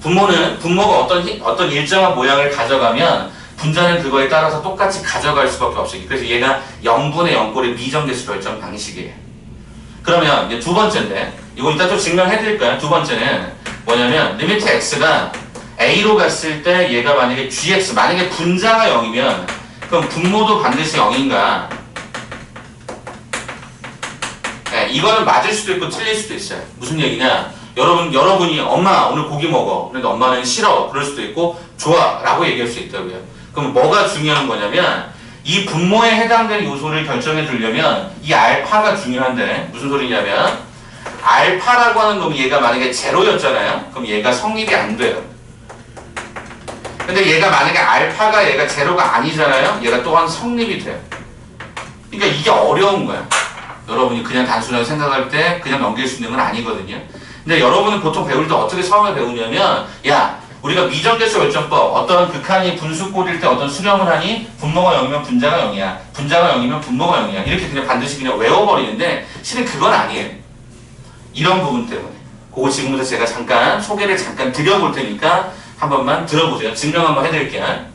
분모가 어떤 일정한 모양을 가져가면 분자는 그거에 따라서 똑같이 가져갈 수밖에 없어요. 그래서 얘가 0분의 0꼴의 미정계수 결정 방식이에요. 그러면 이제 두 번째인데 이거 이따 좀 증명해 드릴까요? 두 번째는 뭐냐면 리미트 x가 a로 갔을 때 얘가 만약에 gx 만약에 분자가 0이면 그럼 분모도 반드시 0인가? 네, 이거는 맞을 수도 있고 틀릴 수도 있어요. 무슨 얘기냐? 여러분이 엄마 오늘 고기 먹어. 근데 엄마는 싫어. 그럴 수도 있고 좋아 라고 얘기할 수 있다고요. 그럼 뭐가 중요한 거냐면 이 분모에 해당되는 요소를 결정해 주려면 이 알파가 중요한데 무슨 소리냐면 알파라고 하는 놈이 얘가 만약에 제로였잖아요. 그럼 얘가 성립이 안 돼요. 근데 얘가 만약에 알파가 얘가 제로가 아니잖아요. 얘가 또한 성립이 돼요. 그러니까 이게 어려운 거야. 여러분이 그냥 단순하게 생각할 때 그냥 넘길 수 있는 건 아니거든요. 근데 여러분은 보통 배울 때 어떻게 처음에 배우냐면 야 우리가 미정계수 결정법 어떤 극한이 분수꼴일 때 어떤 수렴을 하니 분모가 0이면 분자가 0이야. 분자가 0이면 분모가 0이야. 이렇게 그냥 반드시 그냥 외워버리는데 실은 그건 아니에요. 이런 부분 때문에. 그거 지금부터 제가 소개를 잠깐 드려볼 테니까 한 번만 들어보세요. 증명 한번 해드릴게요.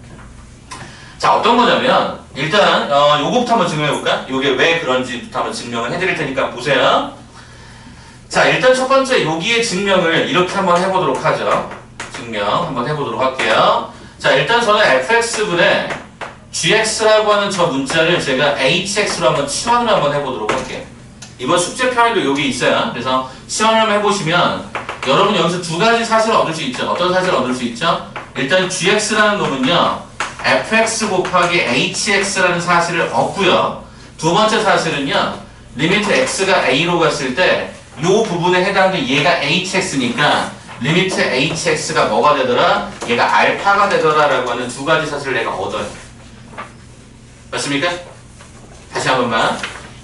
자 어떤 거냐면 일단 요거부터 한번 증명해볼까? 요게 왜 그런지부터 한번 증명을 해드릴 테니까 보세요. 자 일단 첫 번째 여기에 증명을 이렇게 한번 해보도록 하죠. 증명 한번 해보도록 할게요. 자 일단 저는 fx분의 gx라고 하는 저 문자를 제가 hx로 한번 치환을 한번 해보도록 할게요. 이번 숙제편에도 여기 있어요. 그래서 치환을 한번 해보시면 여러분 여기서 두 가지 사실을 얻을 수 있죠. 어떤 사실을 얻을 수 있죠? 일단 gx라는 놈은요 fx 곱하기 hx라는 사실을 얻고요. 두 번째 사실은요 리미트 x가 a로 갔을 때 이 부분에 해당되는 얘가 hx니까 리미트 hx가 뭐가 되더라? 얘가 알파가 되더라 라고 하는 두 가지 사실을 내가 얻어요. 맞습니까? 다시 한 번만.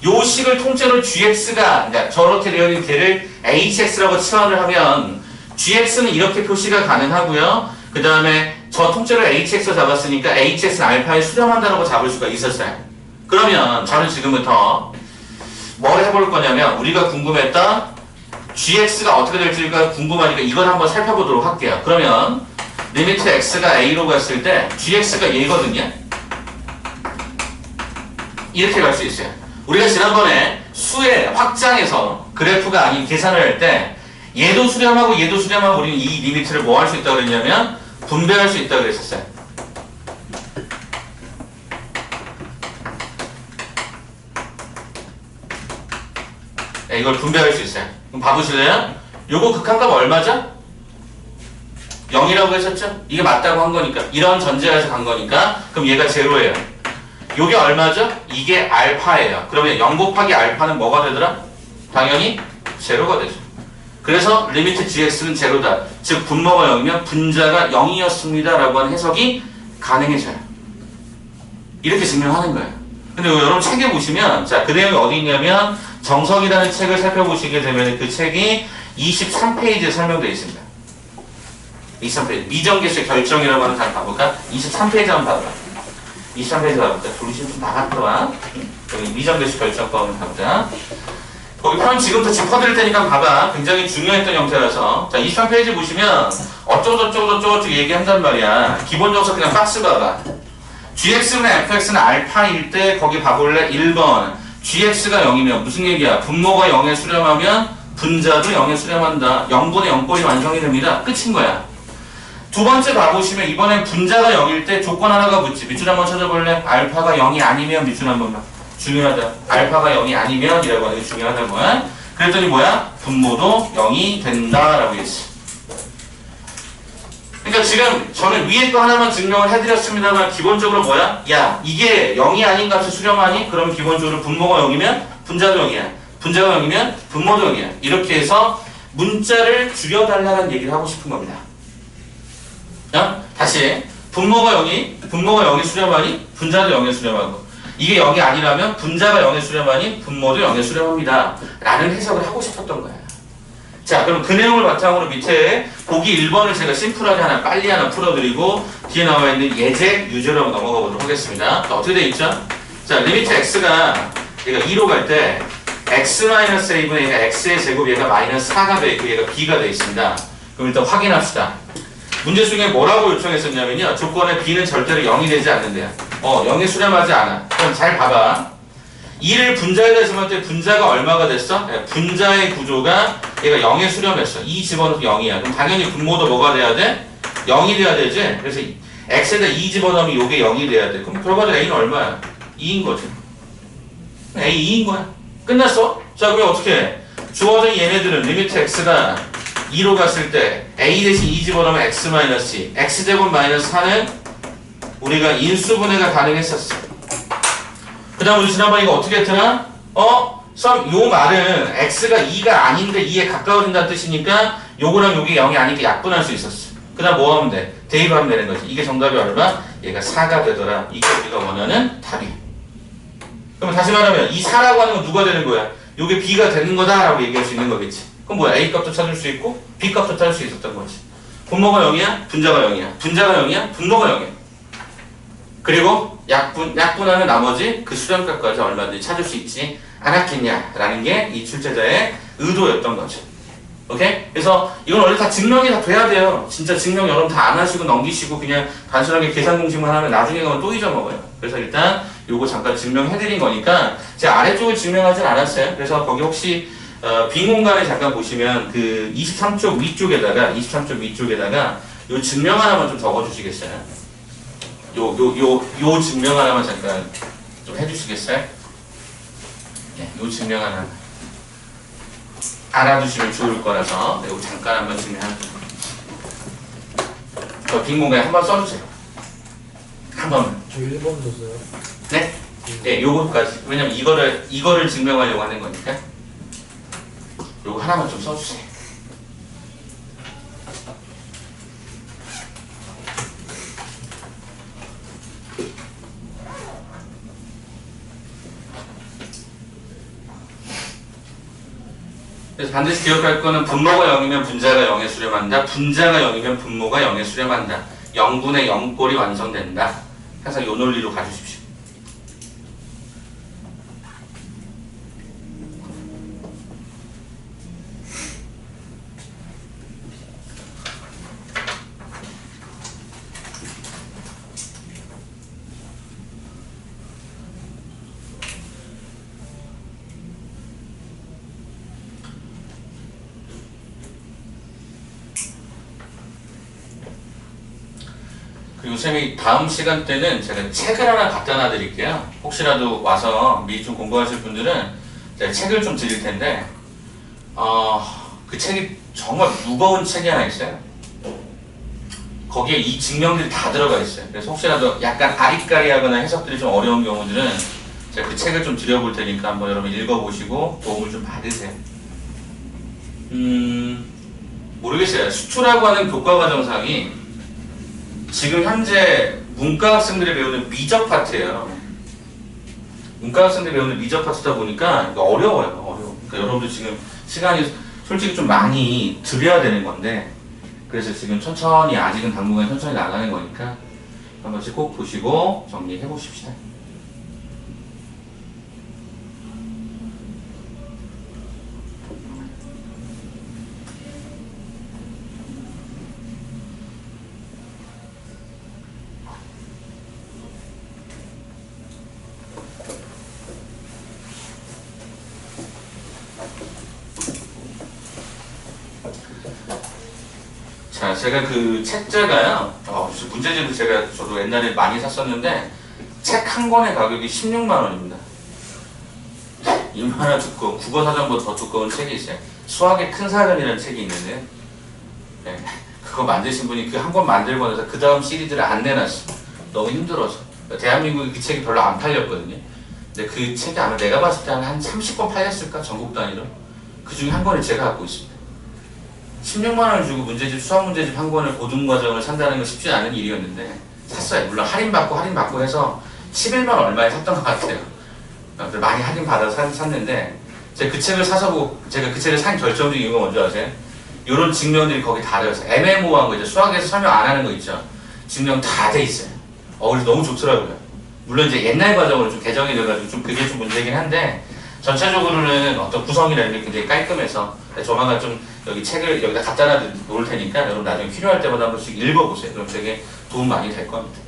요 식을 통째로 gx가 그러니까 저렇게 되어 있는 걔를 hx라고 치환을 하면 gx는 이렇게 표시가 가능하고요. 그 다음에 저 통째로 hx로 잡았으니까 hx는 알파에 수렴한다라고 잡을 수가 있었어요. 그러면 저는 지금부터 뭘 해볼 거냐면 우리가 궁금했던 gx가 어떻게 될지가 궁금하니까 이걸 한번 살펴보도록 할게요. 그러면 리미트 x가 a로 갔을 때 gx가 얘거든요. 이렇게 갈 수 있어요. 우리가 지난번에 수의 확장에서 그래프가 아닌 계산을 할 때 얘도 수렴하고 얘도 수렴하고 우리는 이 리미트를 뭐 할 수 있다고 그랬냐면 분배할 수 있다고 그랬었어요. 네, 이걸 분배할 수 있어요. 그럼 봐보실래요? 요거 극한값 얼마죠? 0이라고 했었죠? 이게 맞다고 한 거니까 이런 전제하에서 간 거니까 그럼 얘가 제로예요. 요게 얼마죠? 이게 알파예요. 그러면 0 곱하기 알파는 뭐가 되더라? 당연히 제로가 되죠. 그래서 리미트 gx는 제로다. 즉 분모가 0이면 분자가 0이었습니다 라고 하는 해석이 가능해져요. 이렇게 증명하는 거예요. 근데 여러분 책에 보시면 자, 그 내용이 어디 있냐면 정석이라는 책을 살펴보시게 되면 그 책이 23페이지에 설명되어 있습니다. 23페이지 미정계수의 결정이라고 하는 단 가볼까? 23페이지 한번 봐봐. 23페이지 가볼까? 조리실 좀 나갔더라. 여기 미정계수 결정법 한번 가보자. 거기 편 지금부터 짚어드릴 테니까 봐봐. 굉장히 중요했던 형태라서. 자, 23페이지 보시면 어쩌고저쩌고 얘기한단 말이야. 기본 정석 그냥 박스 봐봐. gx는 fx는 알파일 때 거기 봐볼래? 1번 gx가 0이면 무슨 얘기야? 분모가 0에 수렴하면 분자도 0에 수렴한다. 0분의 0꼴이 완성이 됩니다. 끝인 거야. 두 번째 봐보시면 이번엔 분자가 0일 때 조건 하나가 붙지. 밑줄 한번 찾아볼래? 알파가 0이 아니면 밑줄 한 번만. 중요하다. 알파가 0이 아니면 이라고 하는 게 중요하다는 거야. 그랬더니 뭐야? 분모도 0이 된다라고 했어. 그러니까 지금 저는 위에 거 하나만 증명을 해드렸습니다만 기본적으로 뭐야? 야 이게 0이 아닌 값을 수렴하니? 그럼 기본적으로 분모가 0이면 분자도 0이야. 분자가 0이면 분모도 0이야. 이렇게 해서 문자를 줄여달라는 얘기를 하고 싶은 겁니다. 다시 분모가 0에 수렴하니 분자도 0에 수렴하고, 이게 0이 아니라면 분자가 0에 수렴하니 분모도 0에 수렴합니다 라는 해석을 하고 싶었던 거야. 자, 그럼 그 내용을 바탕으로 밑에 보기 1번을 제가 심플하게 하나 빨리 하나 풀어드리고 뒤에 나와 있는 예제 유제로 한번 넘어가 보도록 하겠습니다. 자, 어떻게 돼 있죠? 자, 리미트 x가 얘가 2로 갈 때 x-a분의 얘가 x의 제곱, 얘가 마이너스 4가 돼 있고 얘가 b가 돼 있습니다. 그럼 일단 확인합시다. 문제 중에 뭐라고 요청했었냐면요, 조건에 b는 절대로 0이 되지 않는데요. 0에 수렴하지 않아. 그럼 잘 봐봐. 2를 분자에다 집어넣을 때 분자가 얼마가 됐어? 분자의 구조가 얘가 0에 수렴했어. 2 집어넣어서 0이야. 그럼 당연히 분모도 뭐가 돼야 돼? 0이 돼야 되지? 그래서 x에다 2 집어넣으면 요게 0이 돼야 돼. 그럼 결과적으로 a는 얼마야? 2인 거지. a 2인 거야. 끝났어? 자, 그러면 어떻게 해? 주어진 얘네들은 리미트 x가 2로 갔을 때 a 대신 2 집어넣으면 x-2, x제곱 마이너스 4는 우리가 인수분해가 가능했었어. 그 다음 우리 지난번에 이거 어떻게 했더라? 요 말은 x가 2가 아닌데 2에 가까워진다는 뜻이니까 요거랑 요게 0이 아니니까 약분할 수 있었어. 그 다음 뭐 하면 돼? 대입하면 되는 거지. 이게 정답이 얼마? 얘가 4가 되더라. 이게 우리가 원하는 답이. 그럼 다시 말하면 이 4라고 하는 건 누가 되는 거야? 요게 b가 되는 거다 라고 얘기할 수 있는 거겠지. 그럼 뭐야? a 값도 찾을 수 있고 b 값도 찾을 수 있었던 거지. 분모가 0이야? 분자가 0이야? 분자가 0이야? 분모가 0이야. 그리고 약분하는 나머지 그 수렴값까지 얼마든지 찾을 수 있지 않았겠냐라는 게 이 출제자의 의도였던 거죠. 오케이? 그래서 이건 원래 다 증명이 다 돼야 돼요. 진짜 증명 여러분 다 안 하시고 넘기시고 그냥 단순하게 계산 공식만 하면 나중에 가면 또 잊어먹어요. 그래서 일단 요거 잠깐 증명해드린 거니까 제가 아래쪽을 증명하진 않았어요. 그래서 거기 혹시 빈 공간에 잠깐 보시면 그 23쪽 위쪽에다가 요 증명 하나만 좀 적어주시겠어요? 요 증명 하나만 잠깐 좀 해주시겠어요? 네, 요 증명 하나 알아두시면 좋을 거라서 이거 잠깐 한번 증명할게요. 빈 공간에 한번 써주세요. 한 번만. 저 1번도 써요? 네? 네, 요거까지. 왜냐면 이거를 증명하려고 하는 거니까. 요거 하나만 좀 써주세요. 그래서 반드시 기억할 거는 분모가 0이면 분자가 0에 수렴한다. 분자가 0이면 분모가 0에 수렴한다. 0분의 0꼴이 완성된다. 항상 요 논리로 가주십시오. 그리고 쌤이 다음 시간 때는 제가 책을 하나 갖다 놔 드릴게요. 혹시라도 와서 미리 좀 공부하실 분들은 제가 책을 좀 드릴 텐데 그 책이 정말 무거운 책이 하나 있어요. 거기에 이 증명들이 다 들어가 있어요. 그래서 혹시라도 약간 아리까리하거나 해석들이 좀 어려운 경우들은 제가 그 책을 좀 드려볼 테니까 한번 여러분 읽어보시고 도움을 좀 받으세요. 모르겠어요. 수초라고 하는 교과과정상이 지금 현재 문과 학생들이 배우는 미적 파트예요. 문과 학생들이 배우는 미적 파트다 보니까 이거 어려워요. 그러니까 여러분들 지금 시간이 솔직히 좀 많이 들여야 되는 건데, 그래서 지금 천천히, 아직은 당분간 천천히 나가는 거니까 한 번씩 꼭 보시고 정리해 보십시다. 자, 제가 그 책자가요, 문제집도 저도 옛날에 많이 샀었는데, 책 한 권의 가격이 16만 원입니다. 얼마나 두꺼워. 국어사전보다 더 두꺼운 책이 있어요. 수학의 큰 사전이라는 책이 있는데, 네, 그거 만드신 분이 그 한 권 만들고 나서 그 다음 시리즈를 안 내놨어. 너무 힘들어서. 대한민국에 그 책이 별로 안 팔렸거든요. 근데 그 책이 아마 내가 봤을 때 한 30권 팔렸을까? 전국 단위로. 그 중에 한 권을 제가 갖고 있습니다. 16만 원을 주고 문제집, 수학 문제집 한 권을 고등과정을 산다는 건 쉽지 않은 일이었는데 샀어요. 물론 할인받고 해서 11만 원 얼마에 샀던 것 같아요. 많이 할인받아서 샀는데 제가 그 책을 제가 그 책을 산 결정적인 이유가 뭔지 아세요? 이런 증명들이 거기 다 되어 있어요. 애매모호한 거 있죠. 수학에서 설명 안 하는 거 있죠. 증명 다 돼 있어요. 그래서 너무 좋더라고요. 물론 이제 옛날 과정으로 좀 개정이 돼가지고 좀 그게 좀 문제긴 한데 전체적으로는 어떤 구성이라는 게 굉장히 깔끔해서 조만간 좀 여기 책을 여기다 갖다 놓을 테니까 여러분 나중에 필요할 때마다 한 번씩 읽어보세요. 그럼 되게 도움 많이 될 겁니다.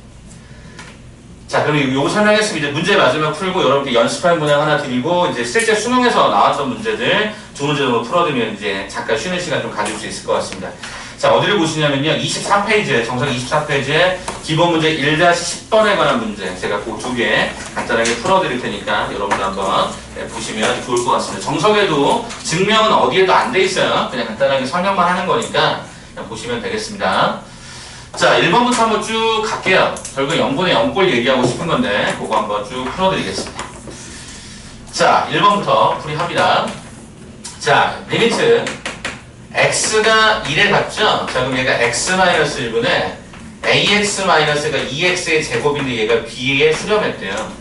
자, 그럼 요거 설명했으면 이제 문제 마지막 풀고 여러분께 연습할 문항 하나 드리고 이제 실제 수능에서 나왔던 문제들 두 문제 정도 풀어두면 이제 잠깐 쉬는 시간 좀 가질 수 있을 것 같습니다. 자, 어디를 보시냐면요. 24페이지에, 정석 24페이지에 기본 문제 1-10번에 관한 문제 제가 그 두 개 간단하게 풀어드릴 테니까 여러분들 한번 보시면 좋을 것 같습니다. 정석에도 증명은 어디에도 안 돼 있어요. 그냥 간단하게 설명만 하는 거니까 그냥 보시면 되겠습니다. 자, 1번부터 한번 쭉 갈게요. 결국 0분의 0꼴 얘기하고 싶은 건데 그거 한번 쭉 풀어드리겠습니다. 자, 1번부터 풀이합니다. 자, 리미트 x가 1에 같죠? 자, 그럼 얘가 x-1분에 ax-가 2x의 제곱인데 얘가 b에 수렴했대요.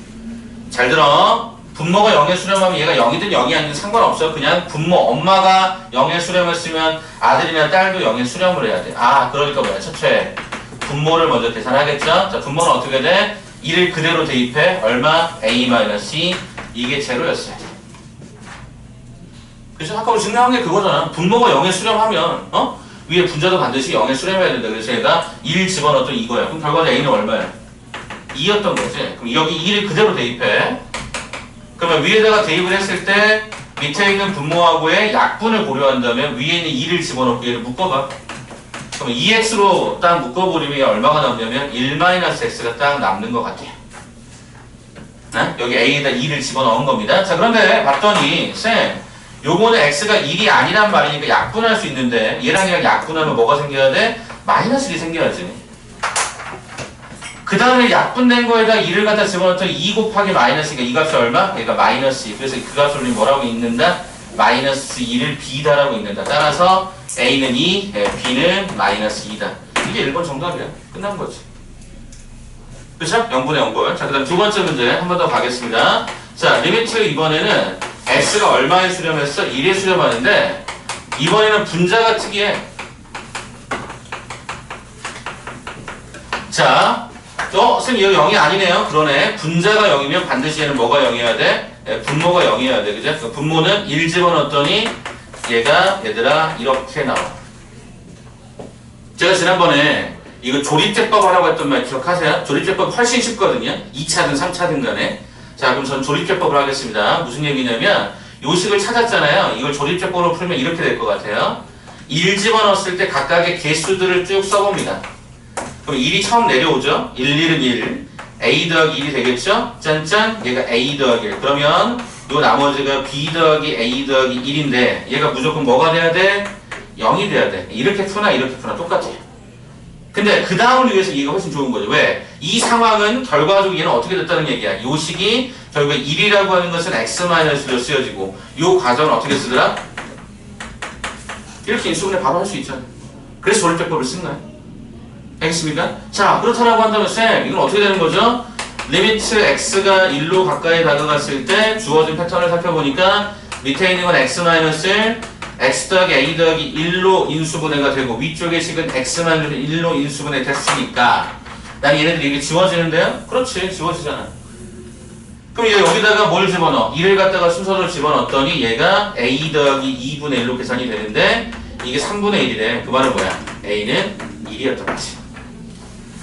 잘 들어. 분모가 0에 수렴하면 얘가 0이든 0이 아니든 상관없어. 그냥 분모 엄마가 0에 수렴했으면 아들이나 딸도 0에 수렴을 해야 돼. 그러니까 뭐야? 첫째 분모를 먼저 계산하겠죠? 자, 분모는 어떻게 돼? 1을 그대로 대입해. 얼마? a-c 이게 제로였어요. 그래서 아까 우리 증명한 게 그거잖아. 분모가 0에 수렴하면 위에 분자도 반드시 0에 수렴해야 된다. 그래서 얘가 1 집어넣었던 이거야. 그럼 결과는 a는 얼마야? 2였던 거지. 그럼 여기 2를 그대로 대입해. 그러면 위에다가 대입을 했을 때 밑에 있는 분모하고의 약분을 고려한다면 위에 있는 2를 집어넣고 얘를 묶어봐. 그럼 2x로 딱 묶어버리면 얼마가 남냐면 1-x가 딱 남는 것 같아요. 네? 여기 a에다 2를 집어넣은 겁니다. 자, 그런데 봤더니 쌤 요거는 x가 1이 아니란 말이니까 약분할 수 있는데 얘랑 약분하면 뭐가 생겨야 돼? -1이 생겨야지. 그 다음에 약분된 거에다 2를 갖다 집어넣었더니 2 곱하기 마이너스니까 이 값이 얼마? 얘가 -2. 그래서 그 값을 우리 뭐라고 읽는다? -2를 b다라고 읽는다. 따라서 a는 2, b는 -2다. 이게 1번 정답이야. 끝난 거지. 그쵸? 0분의 0번. 자, 그 다음 두 번째 문제 한 번 더 가겠습니다. 자, 리미트 이번에는 x가 얼마에 수렴했어? 1에 수렴하는데 이번에는 분자가 특이해. 자, 선생님 이거 0이 아니네요. 그러네. 분자가 0이면 반드시 얘는 뭐가 0이어야 돼? 분모가 0이어야 돼. 그죠? 그러니까 분모는 1 집어넣었더니 얘가 얘들아 이렇게 나와. 제가 지난번에 이거 조립제법 하라고 했던 말 기억하세요? 조립제법 훨씬 쉽거든요. 2차든 3차든 간에. 자, 그럼 전 조립제법을 하겠습니다. 무슨 얘기냐면 요식을 찾았잖아요. 이걸 조립제법으로 풀면 이렇게 될 것 같아요. 1 집어넣었을 때 각각의 개수들을 쭉 써봅니다. 그럼 1이 처음 내려오죠? 1, 1은 1. a 더하기 1이 되겠죠? 짠짠 얘가 a 더하기 1. 그러면 요 나머지가 b 더하기 a 더하기 1인데 얘가 무조건 뭐가 돼야 돼? 0이 돼야 돼. 이렇게 푸나 이렇게 푸나 똑같아요. 근데 그 다음을 위해서 이게 훨씬 좋은 거죠. 왜? 이 상황은 결과적으로 얘는 어떻게 됐다는 얘기야. 요 식이 결국에 1이라고 하는 것은 x-로 쓰여지고 요 과정은 어떻게 쓰더라? 이렇게 인수분해 바로 할 수 있잖아. 그래서 조립제법을 쓴 거야. 알겠습니까? 자, 그렇다라고 한다면 쌤 이건 어떻게 되는 거죠? 리미트 x가 1로 가까이 다가갔을 때 주어진 패턴을 살펴보니까 밑에 있는 건 x-를 x 더하기 a 더하기 1로 인수분해가 되고 위쪽의 식은 x-1로 인수분해 됐으니까 난 얘네들이 이게 지워지는데요? 그렇지, 지워지잖아. 그럼 이제 여기다가 뭘 집어넣어? 1을 갖다가 순서를 집어넣었더니 얘가 a 더하기 2분의 1로 계산이 되는데 이게 3분의 1이래. 그 말은 뭐야? a는 1이었던 거지.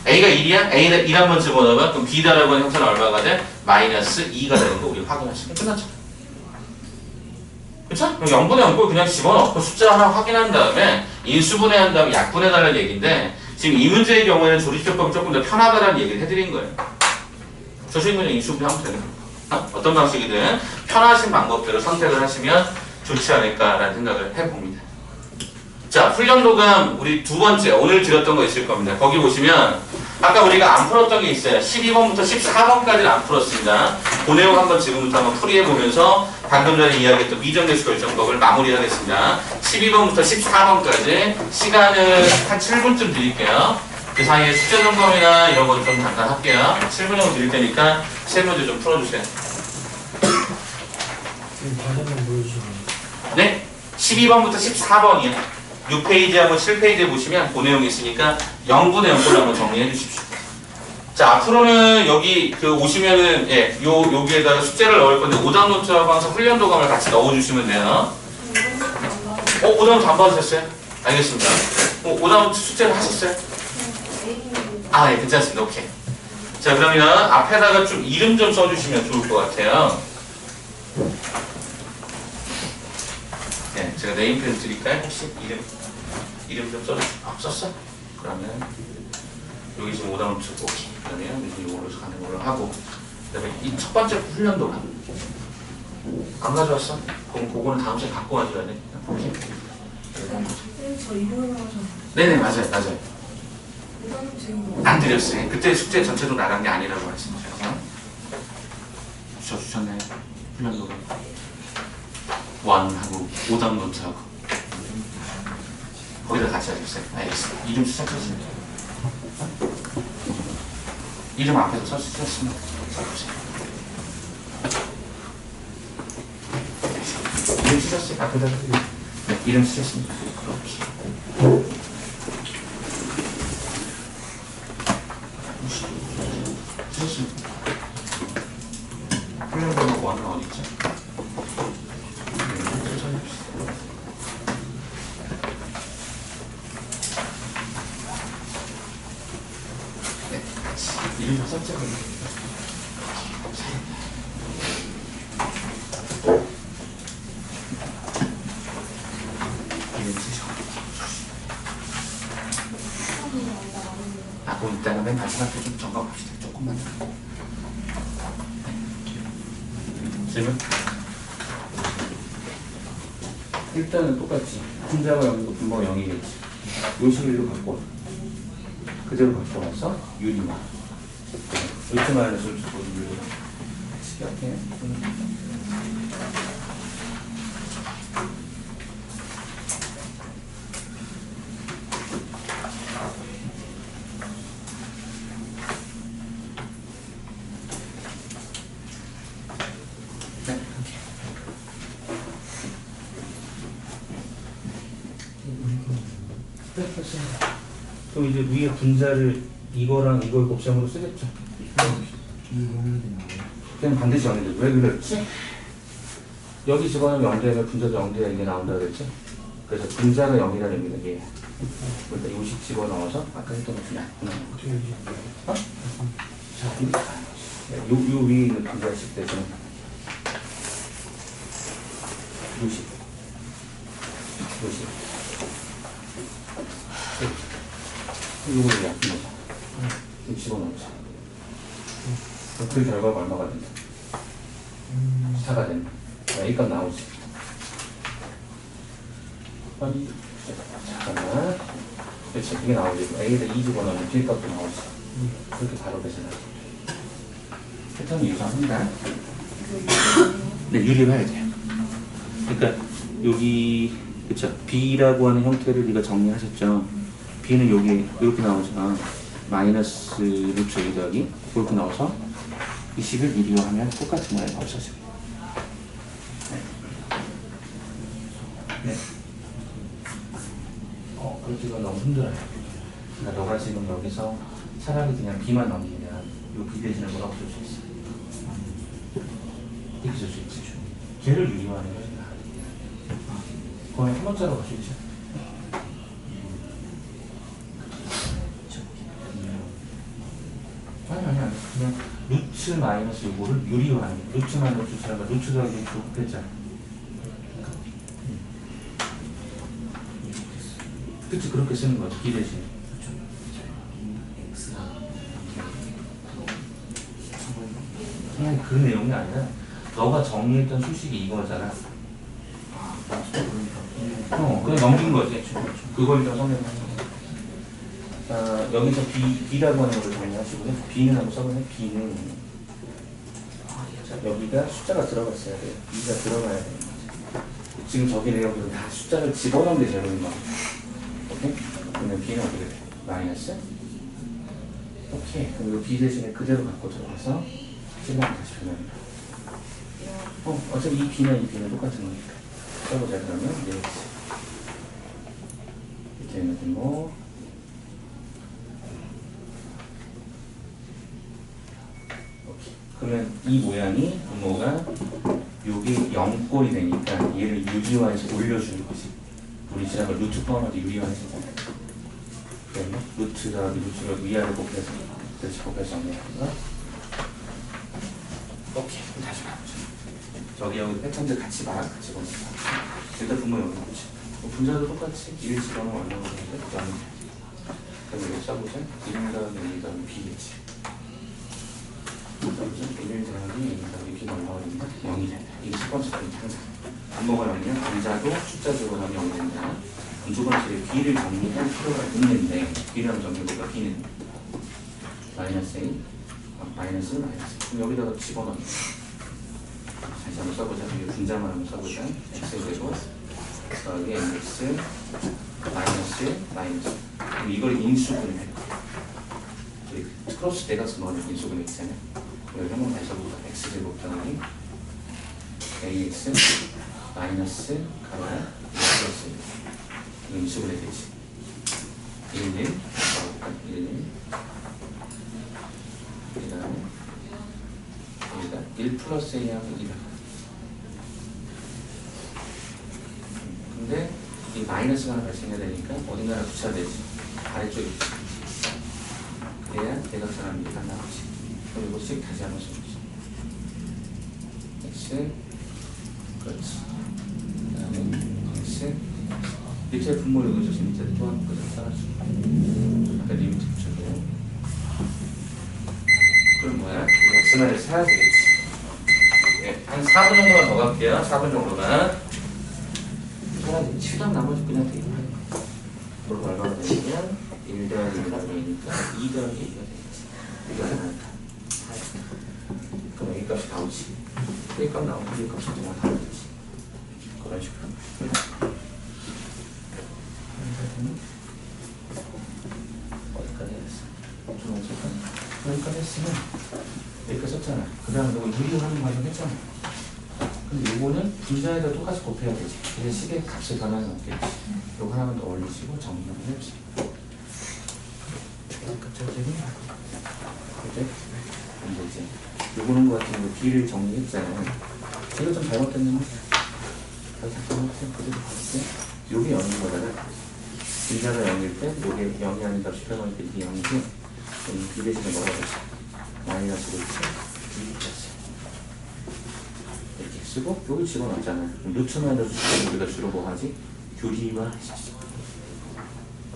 a가 1이야? a에다 1 한번 집어넣으면 그럼 b다라고 하는 형태는 얼마가 돼? -2가 되는 거 우리 확인하시면 끝났죠. 그쵸? 그럼 0분의 0꼴 그냥 집어넣고 숫자 하나 확인한 다음에 인수분해한 다음에 약분해달라는 얘기인데 지금 이 문제의 경우에는 조립제법이 조금 더 편하다라는 얘기를 해드린 거예요. 저식 문제 인수분해하면 되는 거예요. 어떤 방식이든 편하신 방법대로 선택을 하시면 좋지 않을까라는 생각을 해봅니다. 자, 훈련도감 우리 두 번째 오늘 드렸던 거 있을 겁니다. 거기 보시면 아까 우리가 안 풀었던 게 있어요. 12번부터 14번까지는 안 풀었습니다. 그 내용 한번 지금부터 한번 풀이해보면서 방금 전에 이야기했던 미정계수 결정법을 마무리하겠습니다. 12번부터 14번까지 시간을 한 7분쯤 드릴게요. 그 사이에 숙제 점검이나 이런 거 좀 잠깐 할게요. 7분 정도 드릴 테니까 세 문제 좀 풀어주세요. 네? 12번부터 14번이요. 6페이지하고 7페이지에 보시면 그 내용이 있으니까 0분의 0분을 한번 정리해 주십시오. 자, 앞으로는 여기 오시면은, 예, 여기에다가 숙제를 넣을 건데, 오답 노트하고 항상 훈련 도감을 같이 넣어주시면 돼요. 오답 노트 안 받으셨어요? 알겠습니다. 오답 노트 숙제를 하셨어요? 아, 예, 괜찮습니다. 오케이. 자, 그러면 앞에다가 좀 이름 좀 써주시면 좋을 것 같아요. 네, 제가 네임펜 드릴까요? 혹시 이름 좀 써주세요. 썼어? 그러면 여기 지금 오답 노트 오케이. 그러면 이걸로 가는 걸로 하고, 그다음에 이 첫 번째 훈련도가 안 가져왔어? 그럼 그거는 다음 시간에 갖고 와줘야 돼. 오케이. 저 이거는 네네, 맞아요. 안 드렸어요. 그때 숙제 전체도 나간 게 아니라고 말씀드려요. 주셨네. 훈련도가 원하고 오답 노트하고 거기다 같이 하셨어요. 알겠습니다. 이름 시작하시면 이름 앞에서 써주셨습니다. 써주세요. 이름 쓰셨어요? 앞에다 네, 이름 쓰셨습니다. 그렇게. 쓰셨습니다. 훈련번호 원은 어디있죠? 이름 다 썼죠? 이름 쓰셔. 하고 있다가 맨 마지막에 좀 점검합시다. 조금만. 질문? 일단은 똑같지. 분자가 0이고 분모가 0이겠지. 요 식으로 갖고 와. 그대로 갖고 와서 유리만. 루트 마이너스 루트 보는 시작해. 그럼 이제 위에 분자를 이거랑 이걸 곱셈으로 쓰겠죠? 그냥 반드시 0이죠. 왜 그랬지? 여기 집어넣으면 0되면 분자도 0돼야 이게 나온다 그랬지? 그래서 분자가 0이라는 의미는 이게. 그러니까 요식 집어넣어서 아까 했던 것 중에 어? 요 위에 있는 분자식 대신은 요식. 이거를 약분 거죠. 좀 집어넣자. 그 결과가 얼마가 된다? 4가 된다. A값 나오지. 아니, 잠깐만. 그렇지, 이게 나오지. A에다 2 집어넣으면 B값도 나오지. 그렇게 바로 계산하지. 패턴이 유사합니다. 네, 유리해야 돼요. 그러니까 여기 그쵸? B라고 하는 형태를 네가 정리하셨죠? B는 여기 이렇게 나오잖아. 마이너스 루트 2 더하기 이렇게 나와서 이 식을 유리화하면 똑같은 모양이 없어져요. 네. 그렇게가 너무 힘들어요. 그러니까 너가 지금 여기서 차라리 그냥 B만 넘기면 이 B 대신에 뭐라고 쓸 수 있어? 이렇게 쓸 수 있지. 걔를 유리화하는 거지. 그거는 한 번째로 갈 수 있죠. 아니. 그냥 루트 마이너스 요거를 유리화하는 거야. 루트 마이너스 루트라가 루트 더하기 루트 됐잖아. 그치, 그렇게 쓰는 거지. B 대신. 그냥 그 내용이 아니라 너가 정리했던 수식이 이거잖아. 그냥 넘긴 거지. 그걸 일단 성립하는 거지. 여기서 B라고 하는 걸 정리하시고요. B는 한번 써보면 B는 자, 여기가 숫자가 들어갔어야 돼요. B가 들어가야 돼요. 지금 저기 내용들은 다 숫자를 집어넣은 게 제일 많아. 오케이? 그러면 B는 어떻게 돼? 마이너스? 오케이. 그럼 이거 B 대신에 그대로 갖고 들어가서 생각을 다시 변합니다. 어차피 이 B는 똑같은 거니까. 써보자. 그러면 얘 밑에 있는 분모 오케이. 그러면 이 모양이 분모가 여기 0꼴이 되니까 얘를 유리화해서 올려주는 거지. 우리 지난번 루트 포함해서 유리화해서 그러면 루트가 위아래 곱해서 그래서 곱해서 정리하는 거. 오케이. 그럼 다시 가보자. 저기 여기 패턴들 같이 봐. 같이 보니까 일단 분모 여기 보자. 분자도 똑같이 1 집어넣으면 얼마나 되는데 0. 그럼 이거 써보자. 1 더하기 2 더하기 B겠지. 써보자. 1 더하기 2 더하기 B가 얼마가 된다? 0이 된다. 이게 첫 번째 포인트 항상. 분모가 0이면 분자도 숫자 집어넣으면 0이 된다. 두 번째 B를 정리할 필요가 있는데 B를 한번 정리해볼까? B는 마이너스 A 마이너스. 그럼 여기다가 집어넣어. 다시 한번 써보자. 이게 분자만 한번 써보자. X되고 더하기 MX 마이너스. 그럼 이걸 인수분해. 크로스 대각선 넣으면 인수분해 있잖아요. 여기 한번 다시 써보자. X제곱 더하기 AX 마이너스 가로가 플러스 인수분해 되지. 1, 1 그 다음에 여기다 1 플러스 A하고 2다. 근데 이 마이너스가 하나 발생해야 되니까 어딘가를 붙여야 되지. 아래쪽에 그래야 대각선하는 게 딱 나오지. 그럼 이것씩 다시 한번 써보자. X 그렇지. 그 다음에 X 밑에 분모 여기 있어서 밑에 또 한번 그대로 따라주고 아까 리미트 붙여도 그럼 뭐야? X만을 사야 되겠지. 네, 한 4분 정도만 더 갈게요. 4분 정도만. 사라지. 치우다 나머지 그냥 되게 하는 거야. 그럼 얼마가 되냐면 1 더하기 1 더하기 2니까 2 더하기 2가 되겠지. 이거 얼마일까? 그럼 A 값이 나오지. A 값 나오면 B 값이 정말 다르겠지. 그런 식으로. 어디까지 했어? 좀 어디까지? 여기까지 했으면 여기까지 썼잖아. 그 다음에 이거 유리하는 과정 했잖아. 근데 이거는 분자에다 똑같이 곱해야 되지. 이제 식의 값의 변화는 없겠지. 이거 하나만 더 올리시고 정리를 해보세요. 갑자기 그죠? 근데 이제 요거는 것 같은 거 B를 정리했잖아요. 이거 좀 잘못됐는데 다시 잘못했으면 그대로 볼게요. 요게 0인 거잖아. 분자가 0일 때 요게 0이 아닌 값이 표현할 때 이게 0이고 이 B 대신에 뭐라고 하지? 마이너스로 있어. 이렇게 쓰고 여기 집어넣었잖아요. 루트만 넣어서 우리가 주로 뭐 하지? 교리화 하시죠.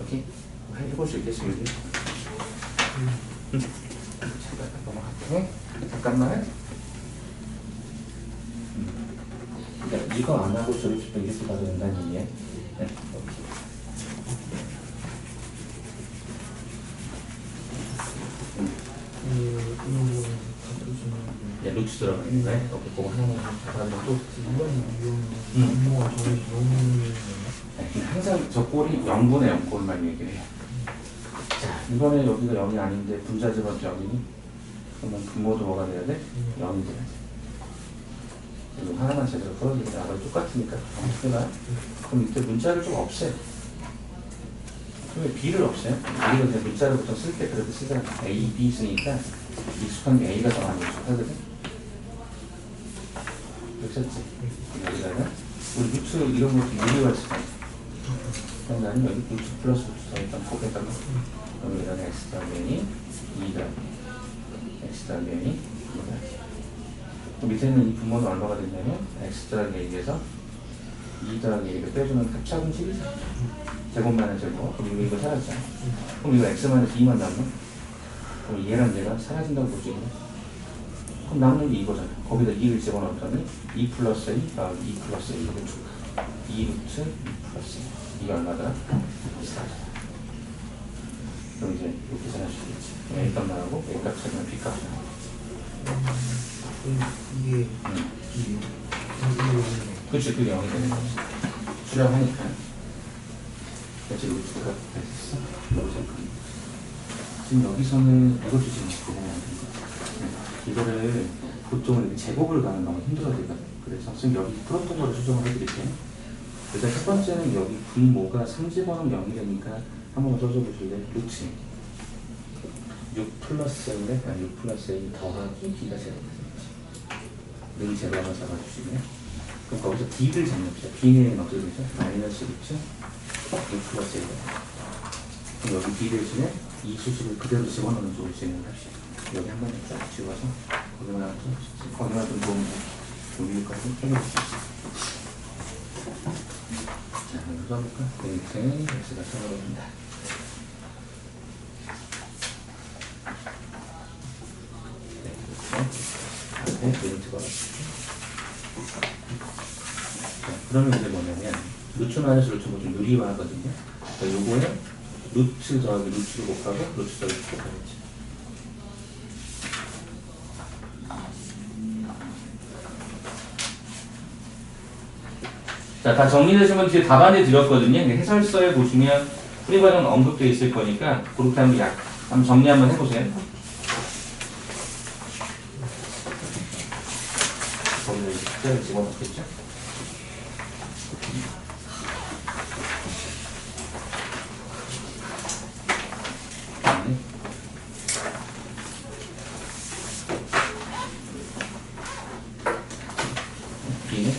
오케이? 해볼 수 있겠어요? 잠깐 넘어갈게. 잠깐만. 그러니까 이거 안 하고 조립식도 이렇게 가도 된다는 얘기예요. 네. 오케이. 네, 루트 들어가 있네. 오케이, 그거 하나만 잡아주면 또. 분모가 저기 너무 네, 항상 저 꼴이 0분의 0꼴만 얘기를 해요. 자, 이번에 여기가 0이 아닌데 분자 집어넣을 때 0이니? 그러면 분모도 뭐가 돼야 돼? 0이 돼야 돼. 이거 하나만 제대로 풀어주니까 아까 똑같으니까 어떻게나? 그럼 이때 문자를 좀 없애. 왜 B를 없애요? 우리가 그냥 문자를 보통 쓸 때 그렇게 쓰잖아. A, B 쓰니까 익숙한 게 A가 더 많이 익숙하거든? 그렇지? 여기다가 우리 루트 이런 것도 유리화 쓰잖아. 그럼 나는 여기 루트 플러스 루트 일단 곱했다가 그럼 여기다가 X 더하기 2가 X 더하기 2가 그 밑에는 이 분모는 얼마가 되냐면 X 더하기 1에서 2 더하기 1을 빼주면 합차분식이죠. 제곱만은 제곱. 그럼 이거 사라지잖아. 그럼 이거 X-2만 남나? 그럼 얘랑 얘가 사라진다고 보지. 그럼 남는 게 이거잖아. 거기다 2를 집어넣었더니 2 플러스 2 더하기 2 플러스 1을 줄까? 2 루트 2 플러스 2. 이게 얼마더라? 4잖아. 그럼 이제 이렇게 계산할 수 있겠지. A 값 나오고 A 값 찾으면 B 값 나오고. 이게 그렇지, 그게 0이 되는 거지. 수렴하니까. 그렇지, 루트가 됐어. 이렇게 생각하는 거지. 지금 여기서는 이것도 지금 구분이 안 된 거야. 이거를 보통 이렇게 제곱을 가는 너무 힘들어지거든. 그래서 지금 여기 풀었던 거를 수정을 해드릴게요. 일단 첫 번째는 여기 분모가 3집어넣으면 0이 되니까 한 번만 써줘보실래요? 루트 6 플러스 A인데 6 플러스 A 더하기 B가 제곱되는 거지. 는 제곱을 잡아주시고요. 그럼 거기서 B를 잡는죠. B는 어떻게 되죠? 마이너스 루트 6 플러스 A가. 그럼 여기 B 대신에 이 수식을 그대로 집어넣는 쪽으로 진행을 합시다. 여기 한 번에 쫙 집어서 거기만 좀 도움이 여기까지 해볼 수 있어요. 자, 한번 써볼까? 데이트 X가 3으로 온다. 네, 그렇죠. 앞에 데이트가 자, 그러면 이제 뭐냐면 루트 마이너스 루트 뭐 좀 유리화하거든요. 그러니까 요거에 루트 더하기 루트를 곱하고 루트 더하기 루트 곱하겠지. 자, 다 정리되시면 뒤에 답안에 드렸거든요. 해설서에 보시면 풀이 과정 언급되어 있을 거니까 그렇게 한번 정리 한번 해보세요. 거기다 숫자를 집어넣겠죠? B는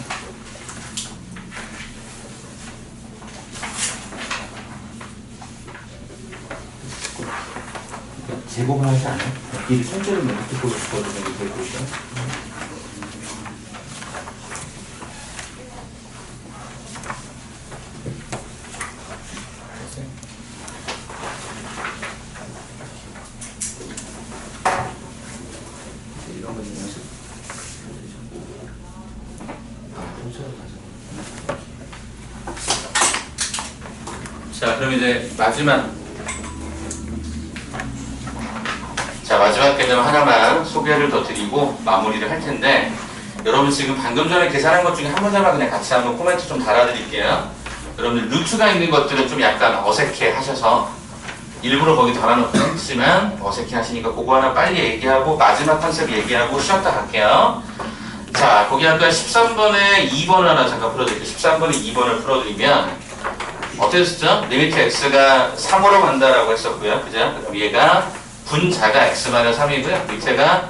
제곱을 하지 않아요? B를 천재를 몇 개 보고 싶거든요. 이렇게 보죠. 이런 거 좀 연습. 자, 그럼 이제 마지막 개념 하나만 소개를 더 드리고 마무리를 할 텐데, 여러분 지금 방금 전에 계산한 것 중에 한 문제만 그냥 같이 한번 코멘트 좀 달아드릴게요. 여러분들 루트가 있는 것들은 좀 약간 어색해 하셔서 일부러 거기 달아놓긴 했지만 어색해 하시니까 그거 하나 빨리 얘기하고 마지막 컨셉 얘기하고 쉬었다 갈게요. 자, 거기 아까 13번에 2번을 하나 잠깐 풀어드릴게요. 13번에 2번을 풀어드리면 어떻게 했었죠? 리미트 x가 3으로 간다라고 했었고요. 그죠? 그럼 얘가 분자가 x-3이고요. 밑에가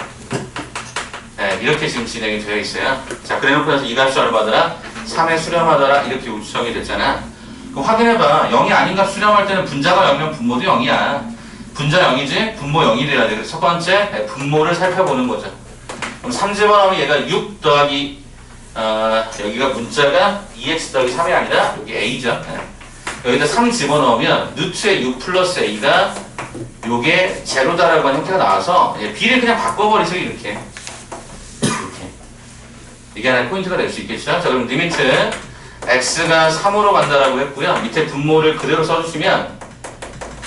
네, 이렇게 지금 진행이 되어 있어요. 자, 그래놓고 나서 이 값이 얼마더라? 3에 수렴하더라. 이렇게 우주성이 됐잖아. 그럼 확인해봐. 0이 아닌 값 수렴할 때는 분자가 0이면 분모도 0이야. 분자 0이지? 분모 0이 돼야 돼. 그래서 첫 번째 네, 분모를 살펴보는 거죠. 그럼 3집어넣으면 얘가 6 더하기 여기가 문자가 2x 더하기 3이 아니라 여기 a죠. 네. 여기다 3 집어넣으면 루트의 6 플러스 a가 요게 제로다라고 하는 형태가 나와서 b를 그냥 바꿔버리세요. 이렇게 이게 하나의 포인트가 될 수 있겠죠. 자, 그럼 리미트 x가 3으로 간다라고 했고요. 밑에 분모를 그대로 써주시면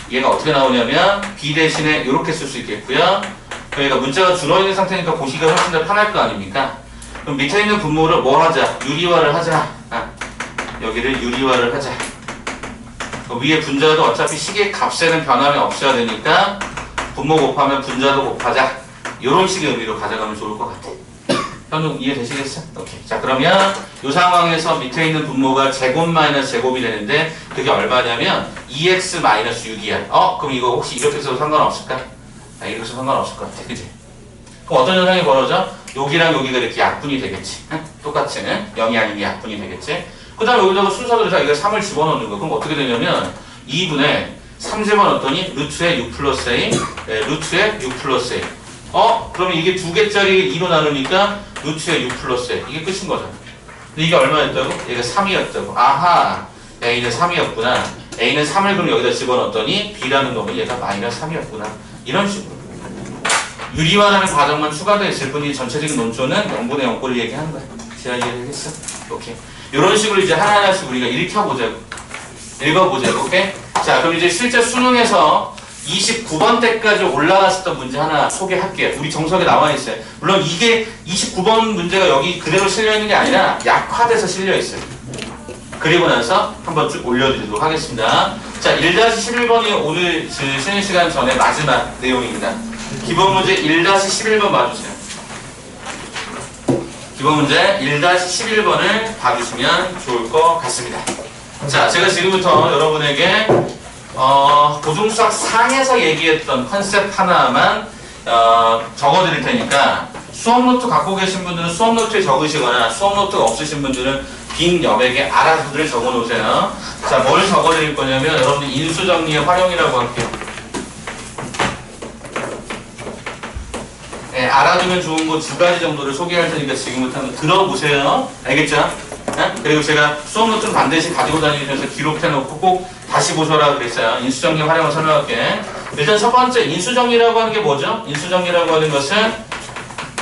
얘가 어떻게 나오냐면 b 대신에 이렇게 쓸 수 있겠고요. 그러니까 문자가 줄어있는 상태니까 보시기가 훨씬 더 편할 거 아닙니까? 그럼 밑에 있는 분모를 뭐 하자? 유리화를 하자. 여기를 유리화를 하자. 위에 분자도 어차피 식의 값에는 변함이 없어야 되니까 분모 곱하면 분자도 곱하자. 이런 식의 의미로 가져가면 좋을 것 같아. 현우 이해되시겠어? 오케이. 자, 그러면 이 상황에서 밑에 있는 분모가 제곱 마이너스 제곱이 되는데 그게 얼마냐면 2x 마이너스 6이야. 그럼 이거 혹시 이렇게 해서 상관없을까? 이렇게 해서 상관없을 것 같아. 그치? 그럼 어떤 현상이 벌어져? 여기랑 여기가 이렇게 약분이 되겠지. 응? 똑같이 0이 아니면 약분이 되겠지. 그 다음에 여기다가 순서대로 자 이거 3을 집어넣는 거. 그럼 어떻게 되냐면 2분의 3 집어넣었더니 루트의 6 플러스 a, 루트의 6 플러스 a. 그러면 이게 두 개짜리 2로 나누니까 루트의 6 플러스 a. 이게 끝인 거잖아. 근데 이게 얼마였다고? 얘가 3이었다고. 아하, a는 3이었구나. a는 3을 그럼 여기다 집어넣었더니 b라는 놈은 얘가 마이너스 3이었구나. 이런 식으로. 유리화라는 과정만 추가되어 있을 뿐이 전체적인 논조는 0분의 0꼴을 얘기하는 거야. 제가 이해되겠어? 오케이. 이런 식으로 이제 하나하나씩 우리가 읽어보자고. 오케이? 자, 그럼 이제 실제 수능에서 29번 때까지 올라갔었던 문제 하나 소개할게요. 우리 정석에 나와 있어요. 물론 이게 29번 문제가 여기 그대로 실려 있는 게 아니라 약화돼서 실려 있어요. 그리고 나서 한번 쭉 올려드리도록 하겠습니다. 자, 1-11번이 오늘 쉬는 시간 전에 마지막 내용입니다. 기본 문제 1-11번 봐주세요. 기본 문제 1-11번을 봐주시면 좋을 것 같습니다. 자, 제가 지금부터 여러분에게 고중수학 상에서 얘기했던 컨셉 하나만 적어드릴 테니까 수업 노트 갖고 계신 분들은 수업 노트에 적으시거나 수업 노트가 없으신 분들은 빈 여백에 알아서들 적어 놓으세요. 자, 뭘 적어 드릴 거냐면 여러분들 인수정리의 활용이라고 할게요. 네, 알아두면 좋은 거 2가지 정도를 소개할 테니까 지금부터 한번 들어보세요. 알겠죠? 네? 그리고 제가 수업 노트는 반드시 가지고 다니면서 기록해 놓고 꼭 다시 보셔라 그랬어요. 인수정리 활용을 설명할게. 일단 첫 번째 인수정리라고 하는 게 뭐죠? 인수정리라고 하는 것은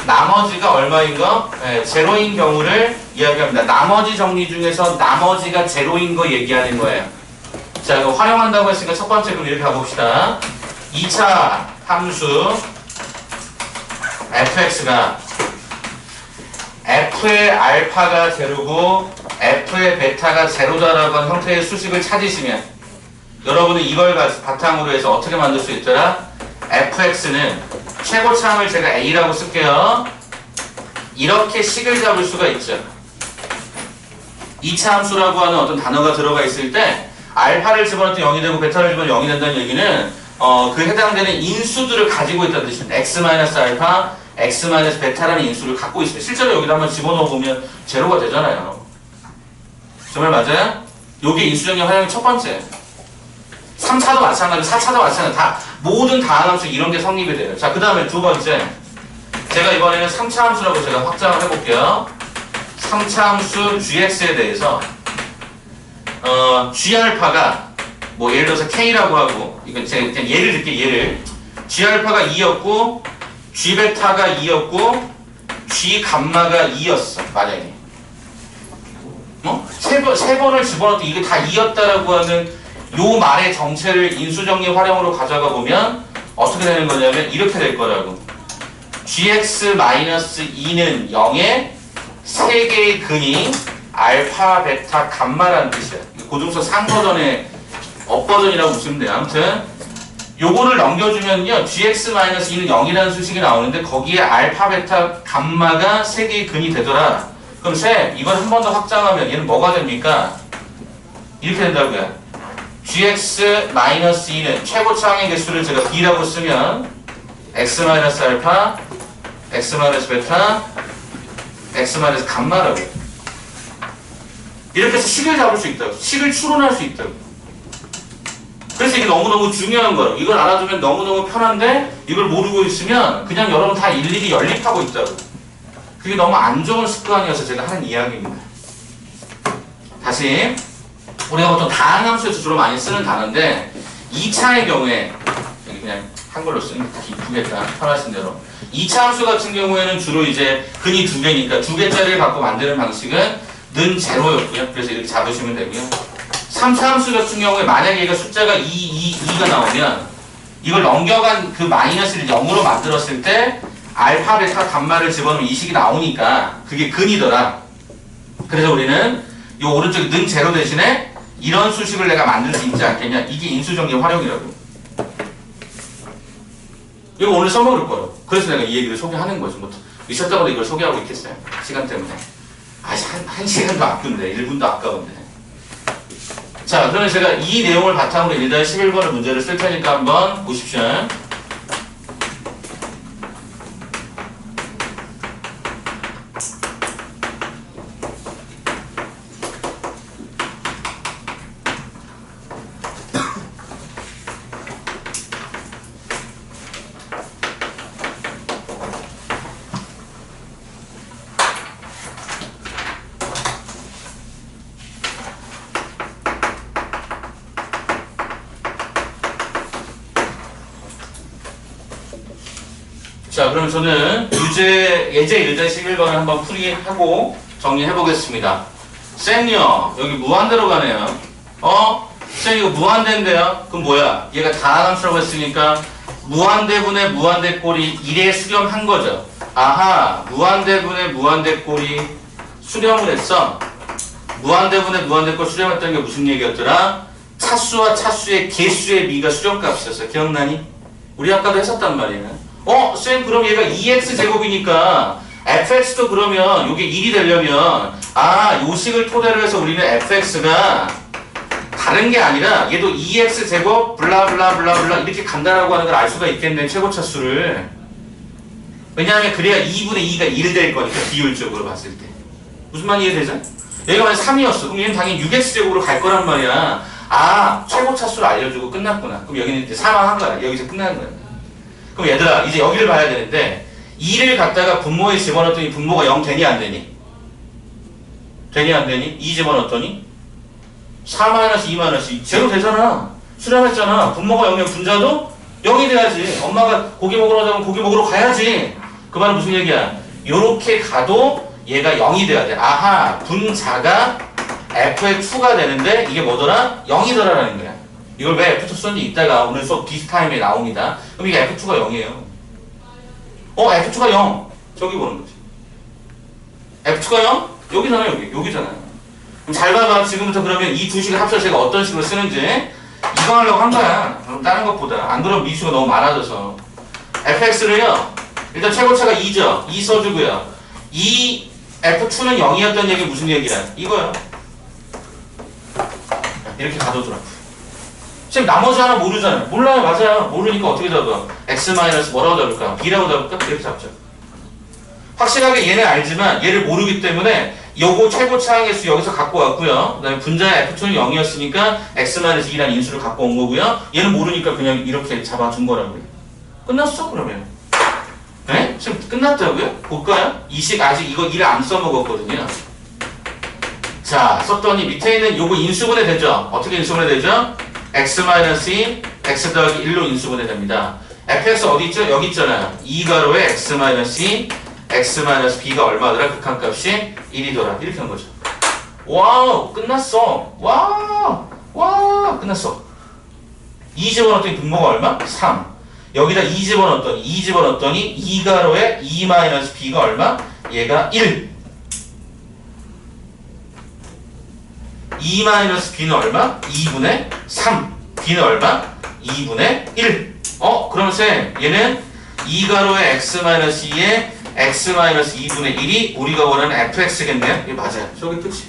나머지가 얼마인 거? 네, 제로인 경우를 이야기합니다. 나머지 정리 중에서 나머지가 제로인 거 얘기하는 거예요. 자, 이거 활용한다고 했으니까 첫 번째 그럼 이렇게 가봅시다. 2차 함수 fx가 f의 알파가 제로고 f의 베타가 제로다라고 하는 형태의 수식을 찾으시면 여러분은 이걸 바탕으로 해서 어떻게 만들 수 있더라? fx는 최고차항을 제가 a라고 쓸게요. 이렇게 식을 잡을 수가 있죠. 2차 함수라고 하는 어떤 단어가 들어가 있을 때 알파를 집어넣을 때 0이 되고 베타를 집어넣으면 0이 된다는 얘기는 그 해당되는 인수들을 가지고 있다는 뜻입니다. x-알파, x-베타라는 인수를 갖고 있습니다. 실제로 여기다 한번 집어넣어보면 제로가 되잖아요. 정말 맞아요? 요게 인수정리 활용의 첫 번째. 3차도 마찬가지고 4차도 마찬가지고 다 모든 다항함수 이런 게 성립이 돼요. 자, 그 다음에 두 번째. 제가 이번에는 3차 함수라고 제가 확장을 해볼게요. 3차 함수 gx에 대해서 g알파가 뭐 예를 들어서 k라고 하고 이건 제가 그냥 예를 들게 예를 g알파가 2였고 g베타가 2였고 g감마가 2였어 만약에 세 번을 집어넣을 때 이게 다 2였다라고 하는 요 말의 정체를 인수정리 활용으로 가져가 보면 어떻게 되는 거냐면 이렇게 될 거라고. gx-2는 0의 3개의 근이 알파, 베타, 감마라는 뜻이야. 고중수 상버전의 업버전이라고 보시면 돼요. 아무튼 요거를 넘겨주면요 gx-2는 0이라는 수식이 나오는데 거기에 알파, 베타, 감마가 3개의 근이 되더라. 그럼 쌤 이걸 한 번 더 확장하면 얘는 뭐가 됩니까? 이렇게 된다고요. gx-2는 최고차항의 개수를 제가 b라고 쓰면 x-알파, x-베타, x-감마라고 이렇게 해서 식을 잡을 수 있다고. 식을 추론할 수 있다고. 그래서 이게 너무너무 중요한 거예요. 이걸 알아두면 너무너무 편한데 이걸 모르고 있으면 그냥 여러분 다 일일이 연립하고 있다고. 그게 너무 안 좋은 습관이어서 제가 하는 이야기입니다. 다시 우리가 보통 다항함수에서 주로 많이 쓰는 단어인데 2차의 경우에 여기 그냥 한글로 쓰는 게 이쁘겠다 편하신 대로 2차 함수 같은 경우에는 주로 이제 근이 2개니까 2개짜리를 갖고 만드는 방식은 는 제로였고요. 그래서 이렇게 잡으시면 되고요. 3차 함수 같은 경우에 만약에 얘가 숫자가 2가 나오면 이걸 넘겨간 그 마이너스를 0으로 만들었을 때 알파, 베타, 감마를 집어넣으면 이 식이 나오니까 그게 근이더라. 그래서 우리는 이 오른쪽에 는 제로 대신에 이런 수식을 내가 만들 수 있지 않겠냐. 이게 인수정리 활용이라고. 이거 오늘 써먹을 거예요. 그래서 내가 이 얘기를 소개하는 거죠. 뭐 있었다고 이걸 소개하고 있겠어요. 시간 때문에. 한 시간도 아껴인데 1분도 아까운데. 자, 그러면 제가 이 내용을 바탕으로 1-11번의 문제를 쓸 테니까 한번 보십시오. 자, 그럼 저는 예제 1-11번을 한번 풀이하고 정리해 보겠습니다. 쌤요, 여기 무한대로 가네요. 쌤 이거 무한대인데요? 그럼 뭐야? 얘가 다항함수라고 했으니까 무한대분의 무한대꼴이 1에 수렴한 거죠. 아하, 무한대분의 무한대꼴이 수렴을 했어. 무한대분의 무한대꼴 수렴했다는 게 무슨 얘기였더라? 차수와 차수의 개수의 미가 수렴값이었어. 기억나니? 우리 아까도 했었단 말이야. 쌤 그럼 얘가 2x제곱이니까 fx도 그러면 이게 1이 되려면 요 식을 토대로 해서 우리는 fx가 다른 게 아니라 얘도 2x제곱 블라블라블라블라 이렇게 간다라고 하는 걸 알 수가 있겠네. 최고차수를. 왜냐하면 그래야 2분의 2가 1 될 거니까 비율적으로 봤을 때. 무슨 말 이해되죠? 얘가 만약 3이었어. 그럼 얘는 당연히 6x제곱으로 갈 거란 말이야. 최고차수를 알려주고 끝났구나. 그럼 여기는 이제 사망한 거야. 여기서 끝나는 거야. 그럼 얘들아 이제 여기를 봐야 되는데 2를 갖다가 분모에 집어넣었더니 분모가 0 되니 안 되니? 되니 안 되니? 2 집어넣었더니 4-2 제로 되잖아. 수렴했잖아. 분모가 0이면 분자도 0이 돼야지. 엄마가 고기 먹으러 가자면 고기 먹으러 가야지. 그 말은 무슨 얘기야? 요렇게 가도 얘가 0이 돼야 돼. 아하, 분자가 f의 2가 되는데 이게 뭐더라? 0이더라라는 거야. 이걸 왜 F2 썼는지 이따가 오늘 수업 디스타임에 나옵니다. 그럼 이게 F2가 0이에요. F2가 0. 저기 보는 거지. F2가 0? 여기잖아, 여기잖아. 그럼 잘 봐봐. 지금부터 그러면 이 두 식을 합쳐서 제가 어떤 식으로 쓰는지 이거 하려고 한 거야. 그럼 다른 것보다. 안 그러면 미수가 너무 많아져서. fx를요. 일단 최고차가 2죠. 2 써주고요. 이 F2는 0이었던 얘기 무슨 얘기야? 이거야. 이렇게 가둬두라고. 지금 나머지 하나 모르잖아요. 몰라요. 맞아요. 모르니까 어떻게 잡아? x 마이너스 뭐라고 잡을까? b라고 잡을까? 이렇게 잡죠. 확실하게 얘는 알지만 얘를 모르기 때문에 요거 최고차항의 수 여기서 갖고 왔고요. 그 다음에 분자의 F2는 0이었으니까 x 마이너스 2라는 인수를 갖고 온 거고요. 얘는 모르니까 그냥 이렇게 잡아준 거라고요. 끝났어 그러면. 네? 지금 끝났다고요? 볼까요? 이 식 아직 이거 1을 안 써먹었거든요. 자, 썼더니 밑에 있는 요거 인수분해 되죠? 어떻게 인수분해 되죠? x-2, x 더하기 1로 인수분해 됩니다. fx 어디 있죠? 여기 있잖아요. 2가로에 x-2, x-b가 얼마더라? 극한값이 1이더라. 이렇게 한 거죠. 와우! 끝났어. 와! 끝났어. 2 집어넣었더니 분모가 얼마? 3. 여기다 2 집어넣었더니 2가로에 2-b가 얼마? 얘가 1. 2-b는 얼마? 2분의 3. b는 얼마? 2분의 1. 그럼 쌤, 얘는 2가로의 x-2에 x-2분의 1이 우리가 원하는 fx겠네요? 이게 맞아요. 저게 끝이.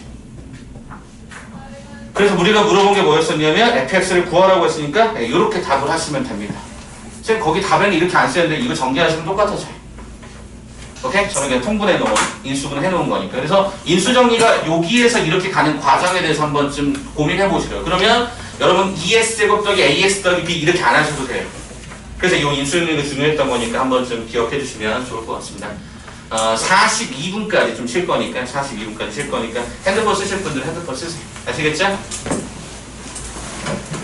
그래서 우리가 물어본 게 뭐였었냐면 fx를 구하라고 했으니까 이렇게 답을 하시면 됩니다. 쌤, 거기 답에는 이렇게 안 쓰는데 이거 정리하시면 똑같아져요. 오케이? 저는 그냥 통분해 놓은, 인수분해 해놓은 거니까. 그래서 인수정리가 여기에서 이렇게 가는 과정에 대해서 한 번쯤 고민해 보시래요. 그러면 여러분 ES제곱 더하기 AS 더하기 B 이렇게 안 하셔도 돼요. 그래서 이 인수정리가 중요했던 거니까 한 번쯤 기억해 주시면 좋을 것 같습니다. 42분까지 좀 칠 거니까, 42분까지 칠 거니까 핸드폰 쓰실 분들 핸드폰 쓰세요. 아시겠죠?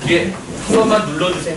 뒤에 한 번만 눌러주세요.